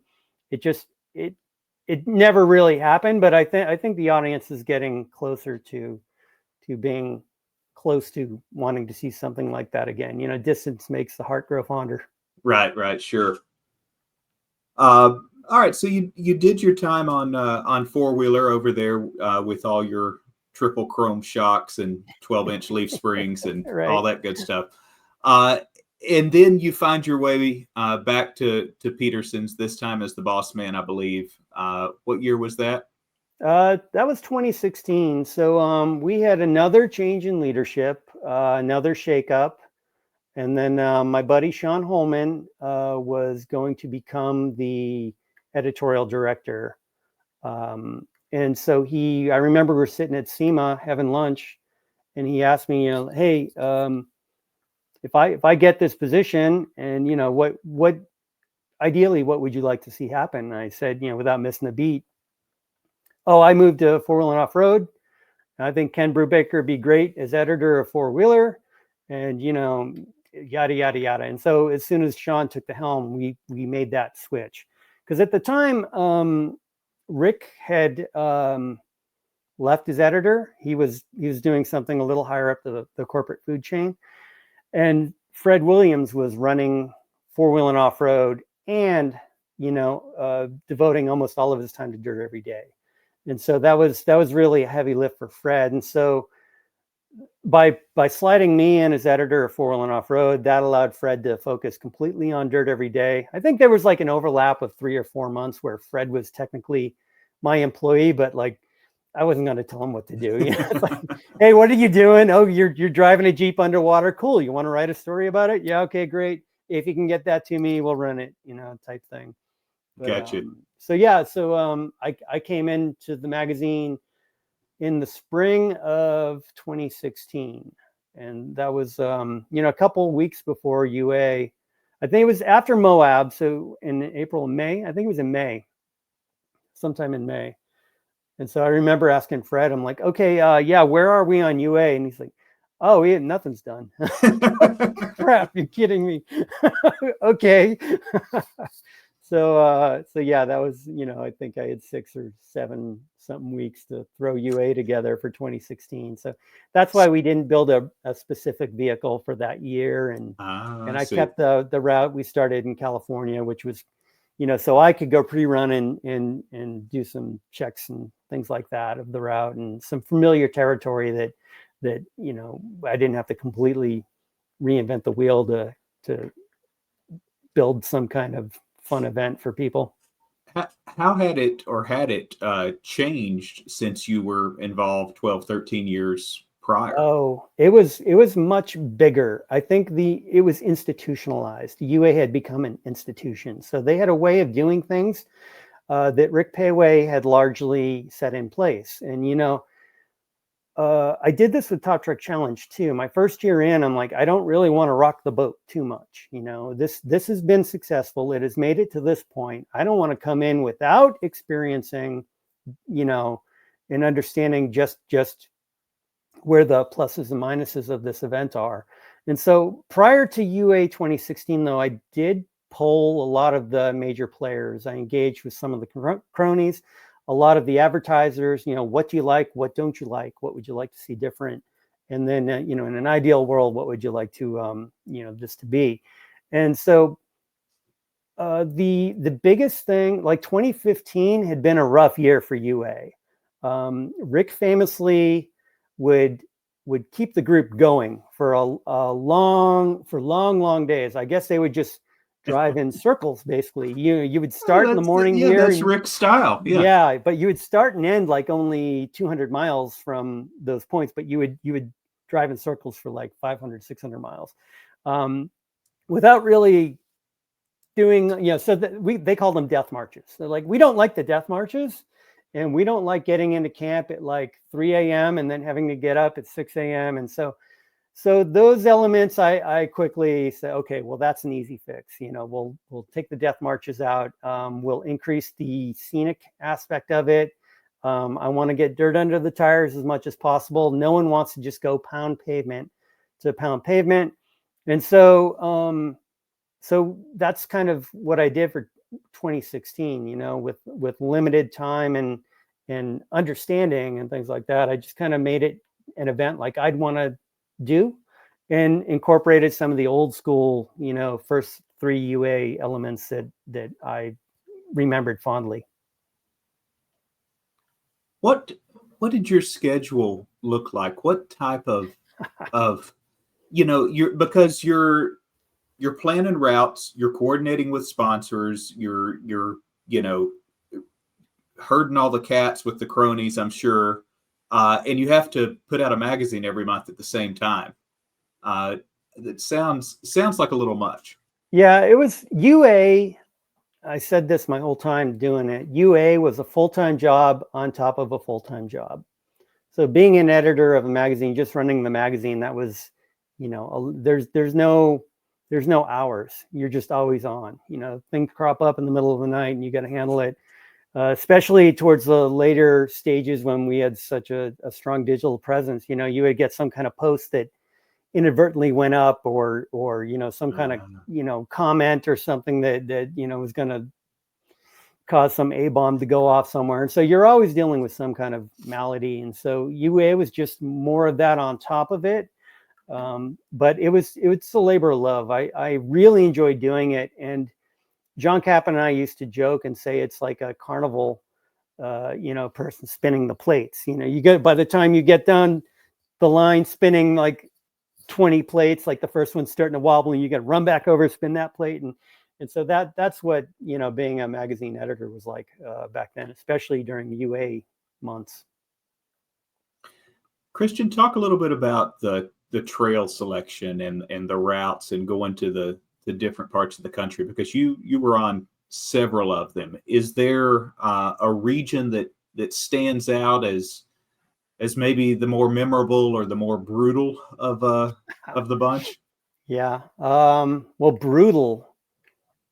it never really happened, but I think the audience is getting closer to being close to wanting to see something like that again. You know, distance makes the heart grow fonder.
Right, sure. All right, so you did your time on four-wheeler over there with all your triple chrome shocks and 12-inch leaf springs and all that good stuff. And then you find your way back to Peterson's, this time as the boss man, I believe. What year was that?
That was 2016. So we had another change in leadership, another shakeup. And then my buddy Sean Holman was going to become the editorial director. And so I remember we're sitting at SEMA having lunch, and he asked me, you know, hey, if I get this position, and, you know, what ideally, what would you like to see happen? And I said, you know, without missing a beat, oh, I moved to four-wheel and off-road. I think Ken Brubaker would be great as editor of four-wheeler, and, you know, yada, yada, yada. And so as soon as Sean took the helm, we made that switch. Because at the time, Rick had left as editor. He was doing something a little higher up the corporate food chain. And Fred Williams was running four-wheel and off-road and, you know, devoting almost all of his time to dirt every day. And so that was really a heavy lift for Fred. And so by sliding me in as editor of four-wheel and off-road, that allowed Fred to focus completely on dirt every day. I think there was like an overlap of 3 or 4 months where Fred was technically my employee, but like I wasn't going to tell him what to do. You know? Like, hey, what are you doing? Oh, you're driving a Jeep underwater. Cool. You want to write a story about it? Yeah. Okay, great. If you can get that to me, we'll run it, you know, type thing. But,
gotcha.
So yeah, I came into the magazine in the spring of 2016, and that was you know, a couple weeks before UA. I think it was after Moab, so in April and May. I think it was in May, sometime in May. And so I remember asking Fred, I'm like, okay, yeah, where are we on UA? And he's like, oh, nothing's done. Crap, you're kidding me. Okay. So yeah, that was, I think I had 6 or 7 something weeks to throw UA together for 2016. So that's why we didn't build a specific vehicle for that year. And
I
I
see.
kept the route we started in California, which was, so I could go pre-run and do some checks and things like that of the route, and some familiar territory that I didn't have to completely reinvent the wheel to build some kind of fun event for people.
How had it changed since you were involved 12, 13 years prior?
Oh, it was much bigger. I think it was institutionalized. UA had become an institution, so they had a way of doing things that Rick Payway had largely set in place. And I did this with Top Truck Challenge too. My first year in, I'm like, I don't really want to rock the boat too much. This has been successful. It has made it to this point. I don't want to come in without experiencing, and understanding just where the pluses and minuses of this event are. And so prior to UA 2016, though, I did poll a lot of the major players. I engaged with some of the cronies, a lot of the advertisers. What do you like? What don't you like? What would you like to see different? And then, in an ideal world, what would you like to, this to be? And so the biggest thing, like 2015 had been a rough year for UA. Rick famously would keep the group going for long days. I guess they would just drive in circles, basically. You would start in the morning here.
That's Rick's style.
Yeah, but you would start and end like only 200 miles from those points, but you would drive in circles for like 500, 600 miles, without really doing, so that they call them death marches. They're like, we don't like the death marches, and we don't like getting into camp at like 3 a.m. and then having to get up at 6 a.m. And so those elements, I quickly say, okay, well, that's an easy fix. We'll take the death marches out. We'll increase the scenic aspect of it. I want to get dirt under the tires as much as possible. No one wants to just go pound pavement to pound pavement. And so that's kind of what I did for 2016, with limited time and understanding and things like that. I just kind of made it an event like I'd want to do, and incorporated some of the old school, first 3 UA elements that I remembered fondly.
What did your schedule look like? What type of because you're planning routes, you're coordinating with sponsors, you're herding all the cats with the cronies, I'm sure, and you have to put out a magazine every month at the same time. It sounds like a little much.
Yeah, it was UA. I said this my whole time doing it. UA was a full-time job on top of a full-time job. So being an editor of a magazine, just running the magazine, that was, there's no hours. You're just always on. Things crop up in the middle of the night, and you got to handle it. Especially towards the later stages when we had such a strong digital presence. You would get some kind of post that inadvertently went up, or some kind of comment or something that was going to cause some A-bomb to go off somewhere. And so you're always dealing with some kind of malady. And so UA was just more of that on top of it. But it's a labor of love. I really enjoyed doing it. And John Kaplan and I used to joke and say it's like a carnival, person spinning the plates. By the time you get done the line spinning like 20 plates, like the first one's starting to wobble, and you got to run back over, spin that plate. And so that's what, being a magazine editor was like back then, especially during the UA months.
Christian, talk a little bit about the trail selection and the routes and going to the different parts of the country, because you were on several of them. Is there a region that stands out as maybe the more memorable or the more brutal of the bunch?
Yeah. Well, brutal,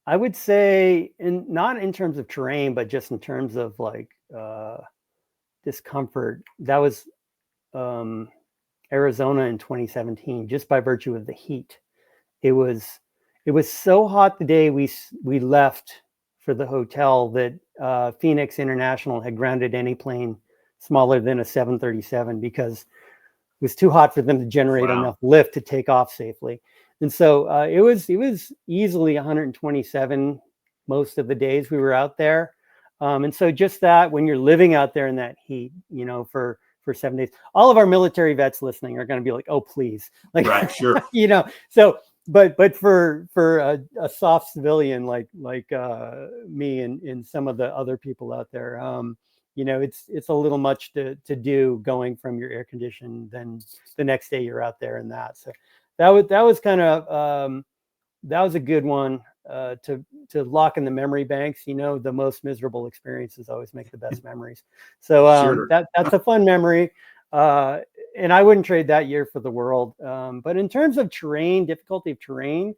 I would say, not in terms of terrain, but just in terms of like discomfort. That was Arizona in 2017, just by virtue of the heat. It was so hot the day we left for the hotel that Phoenix International had grounded any plane smaller than a 737 because it was too hot for them to generate enough lift to take off safely. And so it was easily 127 most of the days we were out there. And so just that, when you're living out there in that heat, for 7 days, all of our military vets listening are going to be like, oh, please. Like,
right, sure.
So, but for a soft civilian like me and some of the other people out there, it's a little much to do going from your air conditioned, then the next day you're out there and that. So that was kind of that was a good one to lock in the memory banks. The most miserable experiences always make the best memories. So
Sure.
that's a fun memory. And I wouldn't trade that year for the world. But in terms of terrain, difficulty of terrain,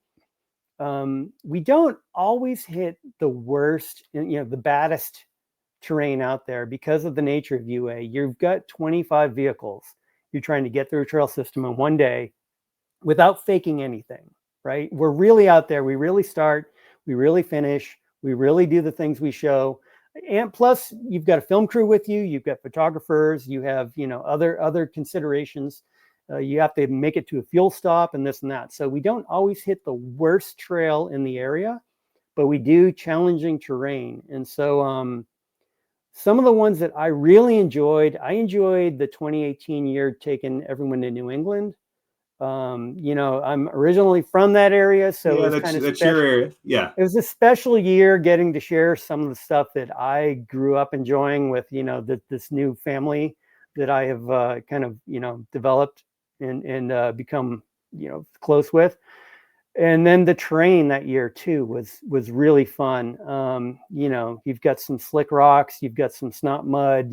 we don't always hit the worst, the baddest terrain out there because of the nature of UA. You've got 25 vehicles. You're trying to get through a trail system in one day without faking anything, right? We're really out there. We really start, we really finish, we really do the things we show. And plus you've got a film crew with you, you've got photographers, you have, other considerations. You have to make it to a fuel stop and this and that. So we don't always hit the worst trail in the area, but we do challenging terrain. And so some of the ones that I really enjoyed, I enjoyed the 2018 year taking everyone to New England. I'm originally from that area, so
yeah,
it was kind of
that's your area. Yeah,
it was a special year getting to share some of the stuff that I grew up enjoying with, this new family that I have kind of, developed and become, close with. And then the terrain that year too was really fun. You've got some slick rocks, you've got some snot mud,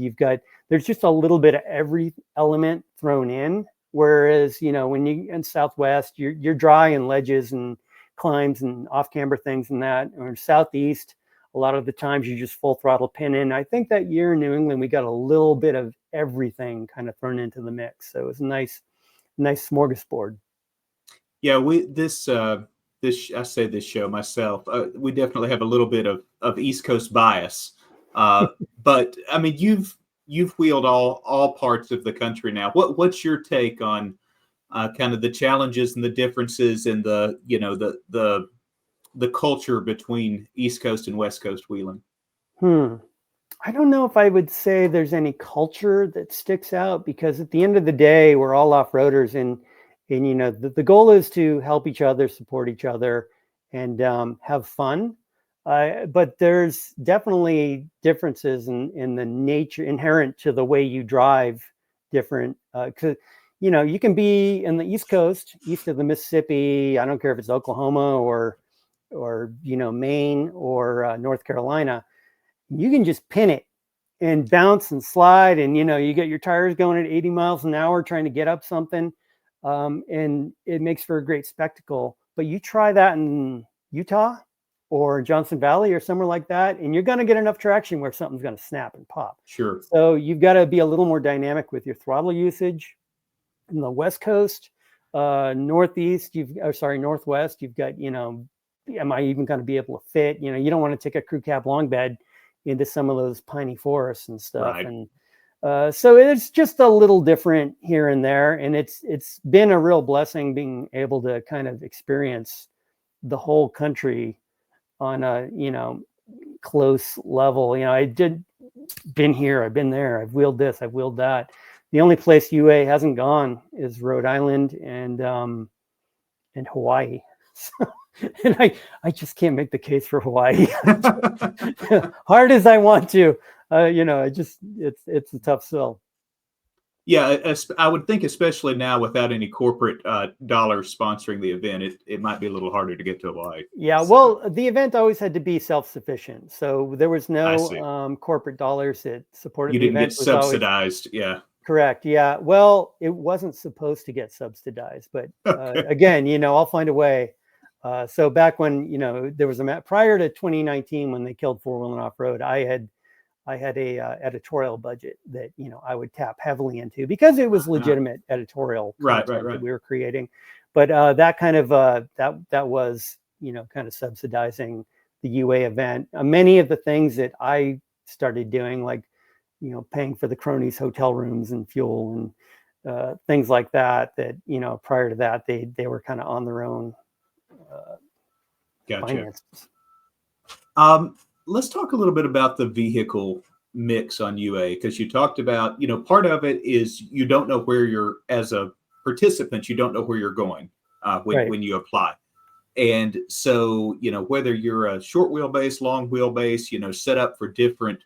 there's just a little bit of every element thrown in. Whereas, when you in Southwest, you're dry and ledges and climbs and off camber things and that, or Southeast, a lot of the times you just full throttle pin in. I think that year in New England, we got a little bit of everything kind of thrown into the mix. So it was a nice smorgasbord.
Yeah, this I say this show myself. We definitely have a little bit of East Coast bias, but I mean you've wheeled all parts of the country now. What's your take on kind of the challenges and the differences in the the culture between East Coast and West Coast wheeling?
I don't know if I would say there's any culture that sticks out, because at the end of the day, we're all off-roaders, and the goal is to help each other, support each other, and have fun. But there's definitely differences in the nature inherent to the way you drive different. Because you can be in the East Coast, east of the Mississippi. I don't care if it's Oklahoma or Maine or North Carolina. You can just pin it and bounce and slide, and you get your tires going at 80 miles an hour trying to get up something. And it makes for a great spectacle. But you try that in Utah or Johnson Valley or somewhere like that, and you're going to get enough traction where something's going to snap and pop.
Sure.
So you've got to be a little more dynamic with your throttle usage. In the West Coast, Northwest, you've got, am I even going to be able to fit? You don't want to take a crew cab long bed into some of those piney forests and stuff.
Right.
And so it's just a little different here and there. And it's been a real blessing being able to kind of experience the whole country on a, close level. I've been here, I've been there, I've wheeled this, I've wheeled that. The only place UA hasn't gone is Rhode Island and Hawaii. And I just can't make the case for Hawaii. Hard as I want to, it's a tough sell.
Yeah, I would think, especially now without any corporate dollars sponsoring the event, it might be a little harder to get to Hawaii.
Yeah, well, the event always had to be self-sufficient, so there was no corporate dollars that supported the event.
You didn't get subsidized, yeah.
Correct. Yeah. Well, it wasn't supposed to get subsidized, but again, I'll find a way. So back when, there was prior to 2019, when they killed Four Wheeling Off-Road, I had a editorial budget that, I would tap heavily into, because it was legitimate editorial content that we were creating. But that kind of, that was, kind of subsidizing the UA event. Many of the things that I started doing, like, paying for the Cronies hotel rooms and fuel and things like that, prior to that, they were kind of on their own
Gotcha.
finances.
Let's talk a little bit about the vehicle mix on UA, because you talked about, part of it is you don't know where you're, as a participant, you don't know where you're going when you apply. And so, whether you're a short wheelbase, long wheelbase, set up for different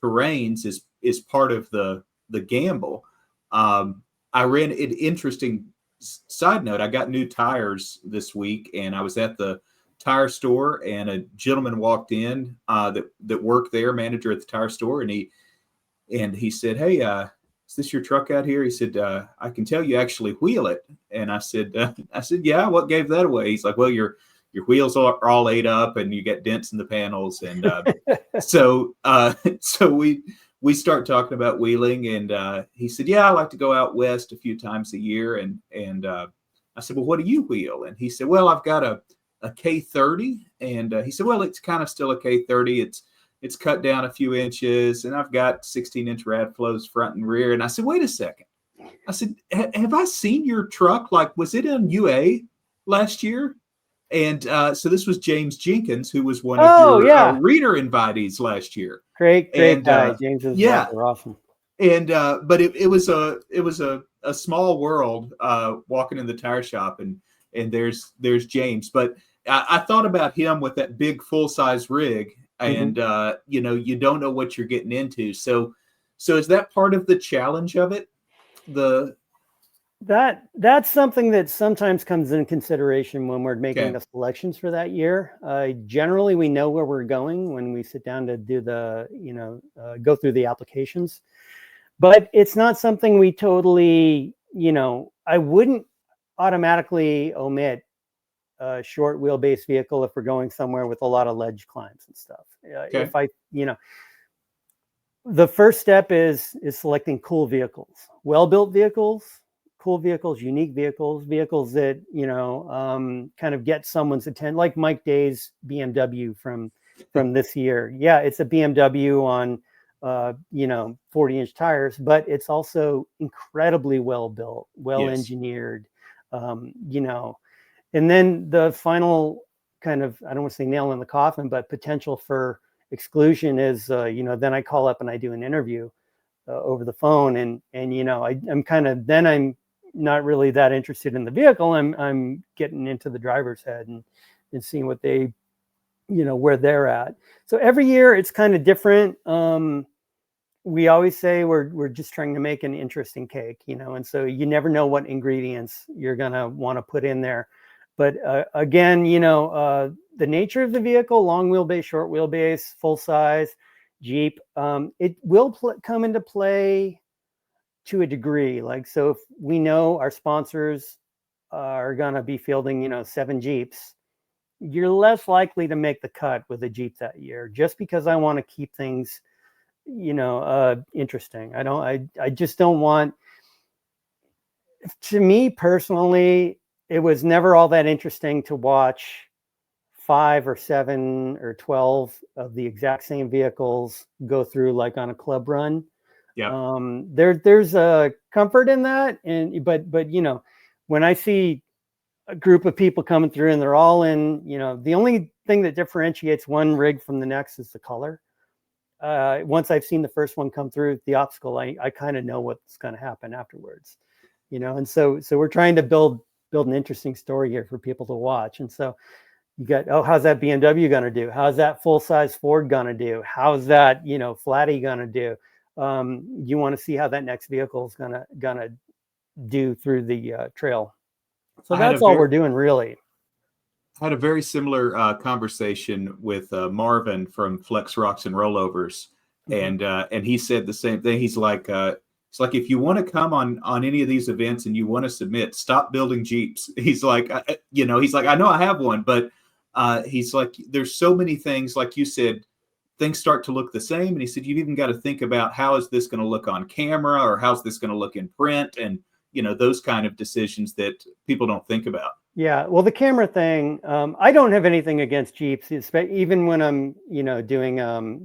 terrains is part of the gamble. I ran an interesting side note. I got new tires this week, and I was at the tire store, and a gentleman walked in that worked there, manager at the tire store, and he said, "Hey, is this your truck out here?" He said, "I can tell you actually wheel it." And I said, "Yeah, what gave that away?" He's like, "Well, your wheels are all ate up, and you get dents in the panels." And so we start talking about wheeling, and he said, "Yeah, I like to go out west a few times a year." And I said, "Well, what do you wheel?" And he said, "Well, I've got a K30." And he said, "Well, it's kind of still a K30. It's cut down a few inches, and I've got 16-inch rad flows front and rear." And I said, "Wait a second." I said, "Have I seen your truck? Like, was it in UA last year?" And so this was James Jenkins, who was one of your reader invitees last year.
Great guy. James is awesome.
And but it was a small world walking in the tire shop, and there's James. But I thought about him with that big full-size rig, and you don't know what you're getting into. So is that part of the challenge of it?
That's something that sometimes comes in consideration when we're making the selections for that year. Generally, we know where we're going when we sit down to do go through the applications, but it's not something we totally, I wouldn't automatically omit a short wheelbase vehicle if we're going somewhere with a lot of ledge climbs and stuff. If I, the first step is selecting cool vehicles, well-built vehicles, cool vehicles, unique vehicles that, kind of get someone's attention, like Mike Day's BMW from this year. Yeah, it's a BMW on, 40-inch tires, but it's also incredibly well-built, well-engineered, and then the final kind of, I don't want to say nail in the coffin, but potential for exclusion is, then I call up and I do an interview over the phone, and I'm not really that interested in the vehicle. I'm getting into the driver's head and seeing what they, where they're at. So every year it's kind of different. We always say we're just trying to make an interesting cake, and so you never know what ingredients you're going to want to put in there. But again, the nature of the vehicle, long wheelbase, short wheelbase, full size, Jeep, it will come into play to a degree. Like, so if we know our sponsors are going to be fielding, 7 Jeeps, you're less likely to make the cut with a Jeep that year, just because I want to keep things, interesting. I just don't want, to me personally, it was never all that interesting to watch 5 or 7 or 12 of the exact same vehicles go through, like on a club run.
Yeah.
There's a comfort in that, but when I see a group of people coming through and they're all in, the only thing that differentiates one rig from the next is the color. Once I've seen the first one come through the obstacle, I kind of know what's going to happen afterwards, and so we're trying to build an interesting story here for people to watch. And so you got, how's that BMW going to do? How's that full-size Ford going to do? How's that, Flatty going to do? You want to see how that next vehicle is going to do through the trail. So that's all we're doing, really.
I had a very similar conversation with Marvin from Flex Rocks and Rollovers. And he said the same thing. He's like, it's like, if you want to come on any of these events and you want to submit, stop building Jeeps. He's like, I know I have one, but he's like, there's so many things, like you said, things start to look the same. And he said, you've even got to think about, how is this going to look on camera, or how's this going to look in print? And, those kind of decisions that people don't think about.
Yeah, well, the camera thing, I don't have anything against Jeeps, even when I'm, doing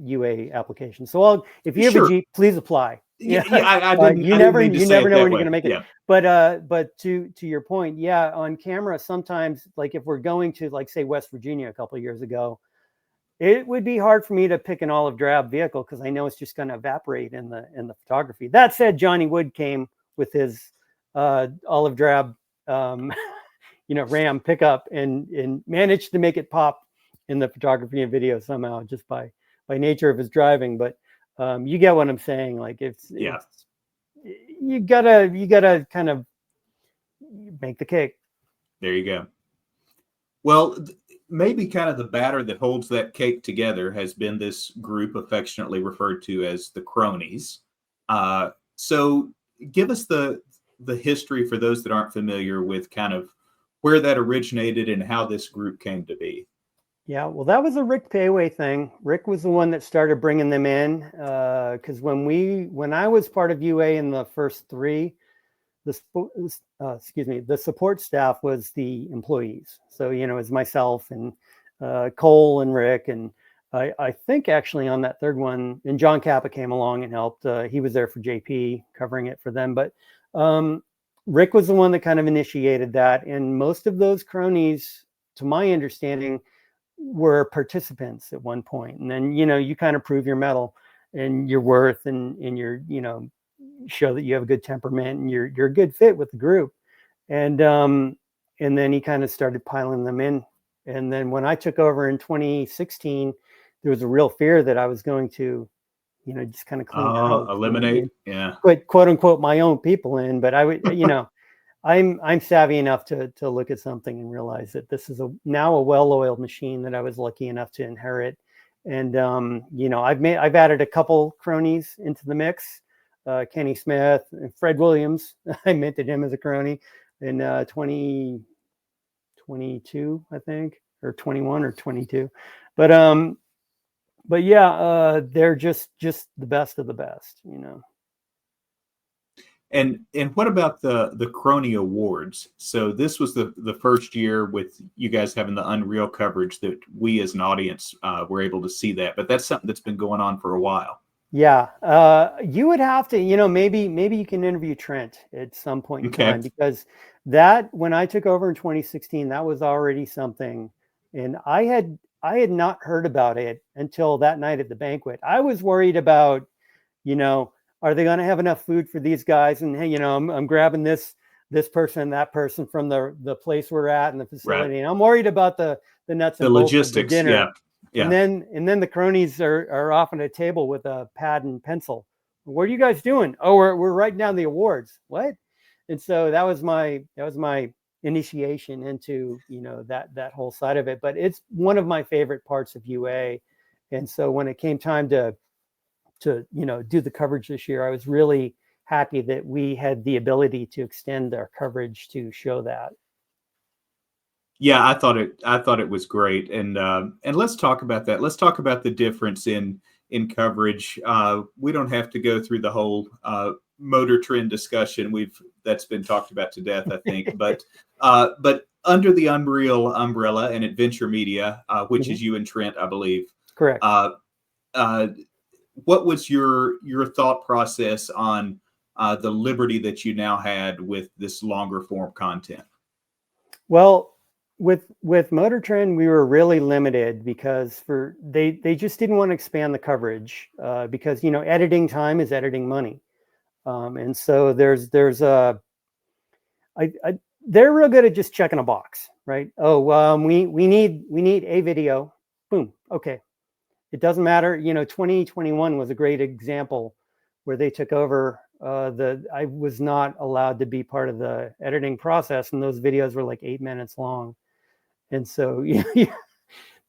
UA applications. So if you have a
Sure.
Jeep, please apply.
Yeah, yeah. I didn't mean to
You
say
never
it
know
that
when you're going
way.
to make it.
Yeah.
But to your point, yeah, on camera, sometimes like if we're going to like say West Virginia a couple of years ago, it would be hard for me to pick an olive drab vehicle because I know it's just going to evaporate in the photography. That said, Johnny Wood came with his olive drab um, Ram pickup and managed to make it pop in the photography and video somehow just by nature of his driving. But you get what I'm saying. Like it's
Yeah.
you gotta kind of make the cake.
There you go. Well, maybe kind of the batter that holds that cake together has been this group affectionately referred to as the Cronies. So give us the history for those that aren't familiar with kind of where that originated and how this group came to be.
Yeah, well, that was a Rick Payway thing. Rick was the one that started bringing them in because when I was part of UA in the first three, the support staff was the employees. So it was myself and Cole and Rick, and I think actually on that third one, and John Kappa came along and helped. He was there for JP covering it for them, but Rick was the one that kind of initiated that, and most of those cronies, to my understanding, were participants at one point, and then you kind of prove your mettle and your worth and your show that you have a good temperament and you're a good fit with the group, and then he kind of started piling them in. And then when I took over in 2016, there was a real fear that I was going to just kind of clean house,
Eliminate. Yeah.
put quote unquote my own people in, but I would I'm savvy enough to look at something and realize that this is now a well-oiled machine that I was lucky enough to inherit. And I've added a couple cronies into the mix. Kenny Smith and Fred Williams. I minted him as a crony in 2022, I think, or 21 or 22. But yeah, they're just the best of the best.
And what about the Crony Awards? So this was the first year with you guys having the Unreal coverage that we as an audience were able to see that. But that's something that's been going on for a while.
Yeah, you would have to, maybe you can interview Trent at some point in time, because that when I took over in 2016, that was already something, and I had not heard about it until that night at the banquet. I was worried about, are they going to have enough food for these guys? And hey, I'm grabbing this person and that person from the place we're at in the facility, and I'm worried about the nuts and bolts
logistics
of the dinner.
Yeah.
And then the cronies are off on a table with a pad and pencil. What are you guys doing? Oh, we're writing down the awards. What? And so that was my initiation into that whole side of it. But it's one of my favorite parts of UA. And so when it came time to do the coverage this year, I was really happy that we had the ability to extend our coverage to show that.
Yeah, I thought it was great, and let's talk about that. Let's talk about the difference in coverage. We don't have to go through the whole motor trend discussion. That's been talked about to death, I think. but under the Unreal umbrella and Adventure Media, which is you and Trent, I believe.
Correct.
What was your thought process on the liberty that you now had with this longer form content?
Well, with Motor Trend, we were really limited because they just didn't want to expand the coverage because editing time is editing money, and so they're real good at just checking a box, right? Oh, we need a video, boom, okay. It doesn't matter. 2021 was a great example where they took over. I was not allowed to be part of the editing process, and those videos were like 8 minutes long. And so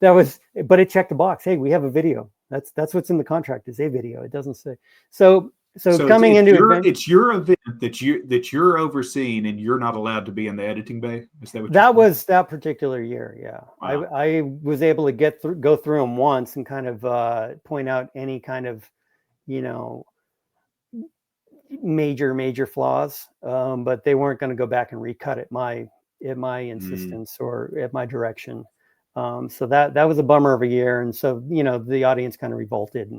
but it checked the box. Hey, we have a video. That's what's in the contract, is a video. It doesn't say. So coming into
it's your event that you're overseeing, and you're not allowed to be in the editing bay. Is that what
that was that particular year? Yeah.
Wow.
I was able to go through them once and kind of point out any kind of major flaws, but they weren't going to go back and recut it at my insistence or at my direction. So that was a bummer of a year. And so, the audience kind of revolted.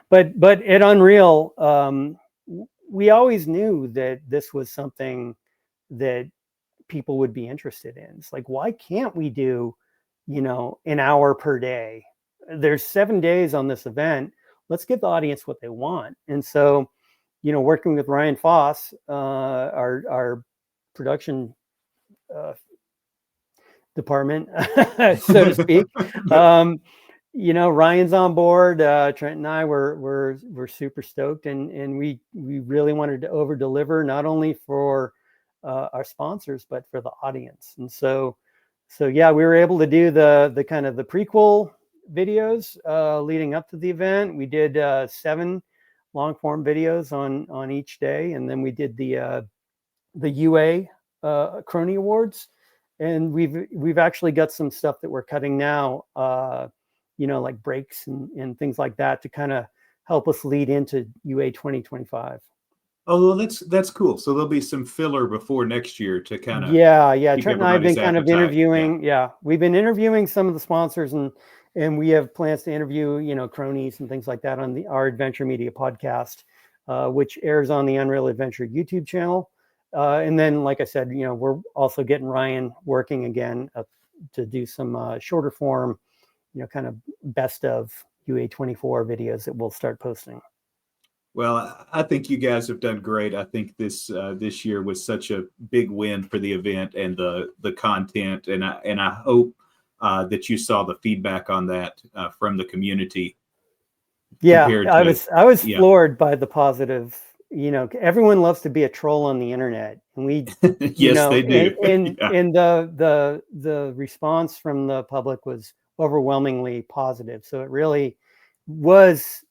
But at Unreal, we always knew that this was something that people would be interested in. It's like, why can't we do, an hour per day? There's 7 days on this event. Let's give the audience what they want. And so, working with Ryan Foss, our production department, so to speak. Ryan's on board. Trent and I were super stoked, and we really wanted to over deliver, not only for our sponsors but for the audience. And so yeah, we were able to do the kind of the prequel videos leading up to the event. We did 7 long form videos on each day, and then we did the UA Crony Awards. And we've actually got some stuff that we're cutting now, like breaks and things like that to kind of help us lead into UA 2025.
Oh, well, that's cool. So there'll be some filler before next year to kind of
Trent and I have been kind of interviewing. Yeah, we've been interviewing some of the sponsors, and we have plans to interview Cronies and things like that on our Adventure Media podcast, which airs on the Unreal Adventure YouTube channel. And then, like I said, we're also getting Ryan working again to do some shorter form, kind of best of UA 24 videos that we'll start posting.
Well, I think you guys have done great. I think this year was such a big win for the event and the content, and I hope that you saw the feedback on that from the community.
Yeah, I was floored by the positive. Everyone loves to be a troll on the internet, and we
yes, they do.
And the response from the public was overwhelmingly positive. So it really was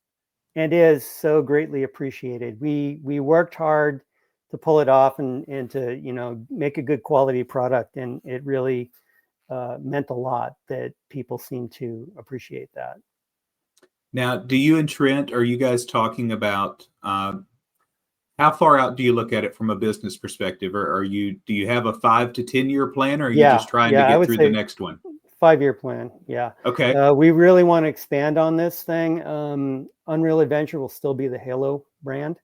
and is so greatly appreciated. We worked hard to pull it off and to make a good quality product, and it really meant a lot that people seem to appreciate that.
Now, do you and Trent, are you guys talking about how far out do you look at it from a business perspective, or do you have a 5 to 10 year plan, or are you just trying to get through the next one?
5-year plan. Yeah.
Okay.
We really want to expand on this thing. Unreal Adventure will still be the Halo brand.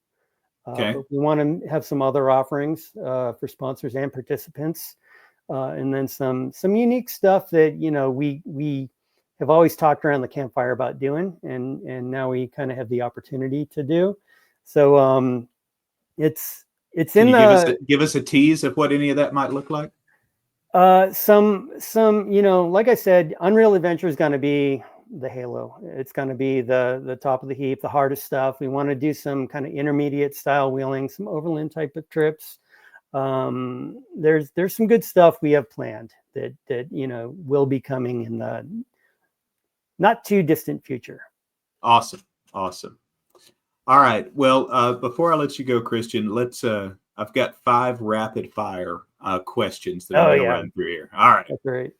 Okay.
But we want to have some other offerings for sponsors and participants, and then some unique stuff that we have always talked around the campfire about doing, and now we kind of have the opportunity to do. So it's in the.
Give us a tease of what any of that might look like.
Some like I said, Unreal Adventure is going to be the Halo. It's going to be the top of the heap, the hardest stuff. We want to do some kind of intermediate style wheeling, some overland type of trips. There's some good stuff we have planned that will be coming in the not too distant future.
Awesome. All right. Well, before I let you go, Christian, let's. I've got 5 rapid fire questions that I'm going to run through here. All right.
That's great.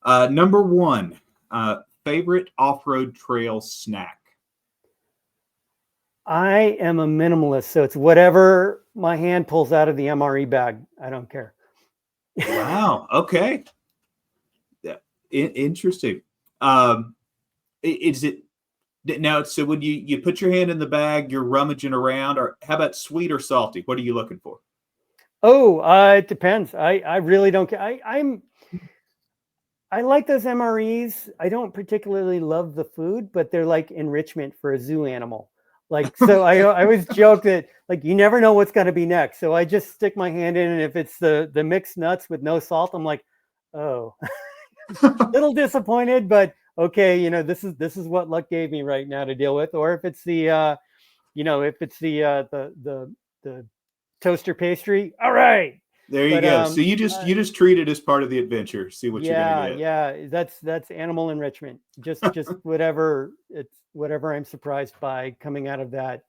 Number 1, favorite off-road trail snack.
I am a minimalist, so it's whatever my hand pulls out of the MRE bag. I don't care.
Wow. Okay. Yeah. Interesting. Is it now? So when you put your hand in the bag, you're rummaging around, or how about sweet or salty? What are you looking for?
Oh, it depends. I really don't care. I like those MREs. I don't particularly love the food, but they're like enrichment for a zoo animal. Like, so I always joke that like you never know what's going to be next. So I just stick my hand in, and if it's the mixed nuts with no salt, I'm like, oh, a little disappointed, but okay, this is what luck gave me right now to deal with. Or if it's the the toaster pastry, all right.
There you go. So you just treat it as part of the adventure. See what you're gonna get.
Yeah, that's animal enrichment. Just whatever I'm surprised by coming out of that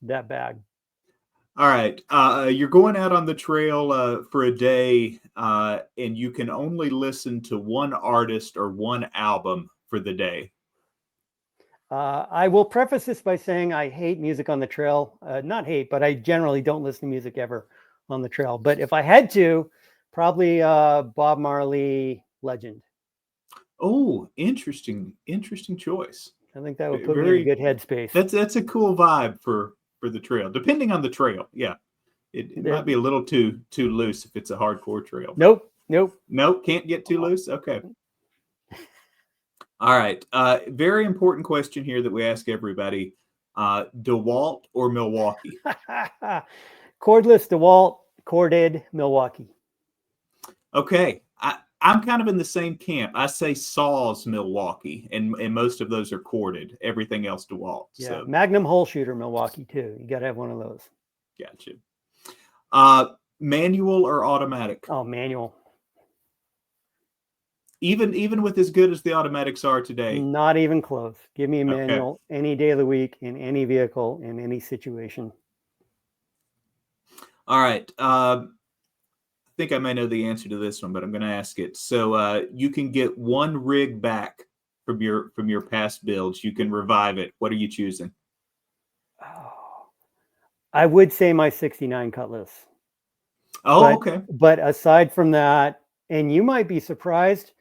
bag.
All right. You're going out on the trail for a day, and you can only listen to one artist or one album for the day.
I will preface this by saying I hate music on the trail. Not hate, but I generally don't listen to music ever on the trail. But if I had to Probably Bob Marley Legend.
Oh, interesting choice.
I think that would put me in a good headspace.
That's a cool vibe for the trail, depending on the trail. Yeah, it might be a little too loose if it's a hardcore trail.
Nope,
can't get too loose. Okay. All right. Very important question here that we ask everybody: DeWalt or Milwaukee?
Cordless DeWalt, corded Milwaukee.
Okay. I'm kind of in the same camp. I say Saws Milwaukee, and most of those are corded. Everything else DeWalt.
Yeah,
so.
Magnum hole shooter Milwaukee too. You got to have one of those.
Gotcha. Manual or automatic?
Oh, manual.
Even with as good as the automatics are today?
Not even close. Give me a manual any day of the week, in any vehicle, in any situation.
All right. I think I may know the answer to this one, but I'm going to ask it. So you can get one rig back from your past builds. You can revive it. What are you choosing?
Oh, I would say my 69 Cutlass.
Oh, okay.
But aside from that, and you might be surprised,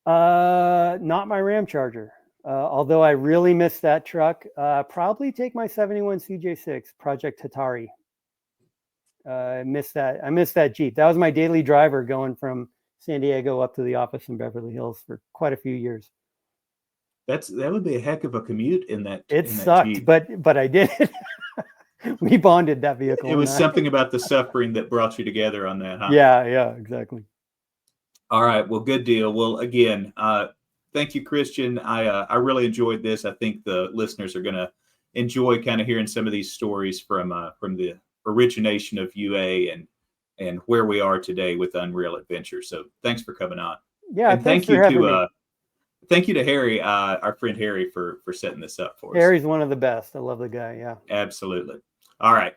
not my Ram Charger. Although I really miss that truck, probably take my 71 CJ6 Project Hatari. I miss that Jeep. That was my daily driver going from San Diego up to the office in Beverly Hills for quite a few years.
That would be a heck of a commute in that.
It sucked, but I did it. We bonded that vehicle.
It was something about the suffering that brought you together on that, huh?
Yeah, exactly.
All right. Well, good deal. Well, again, thank you, Christian. I really enjoyed this. I think the listeners are going to enjoy kind of hearing some of these stories from the origination of UA and where we are today with Unreal Adventure. So thanks for coming on.
Yeah,
and thank you to Harry, our friend Harry, for setting this up for us.
Harry's one of the best. I love the guy. Yeah,
absolutely. All right.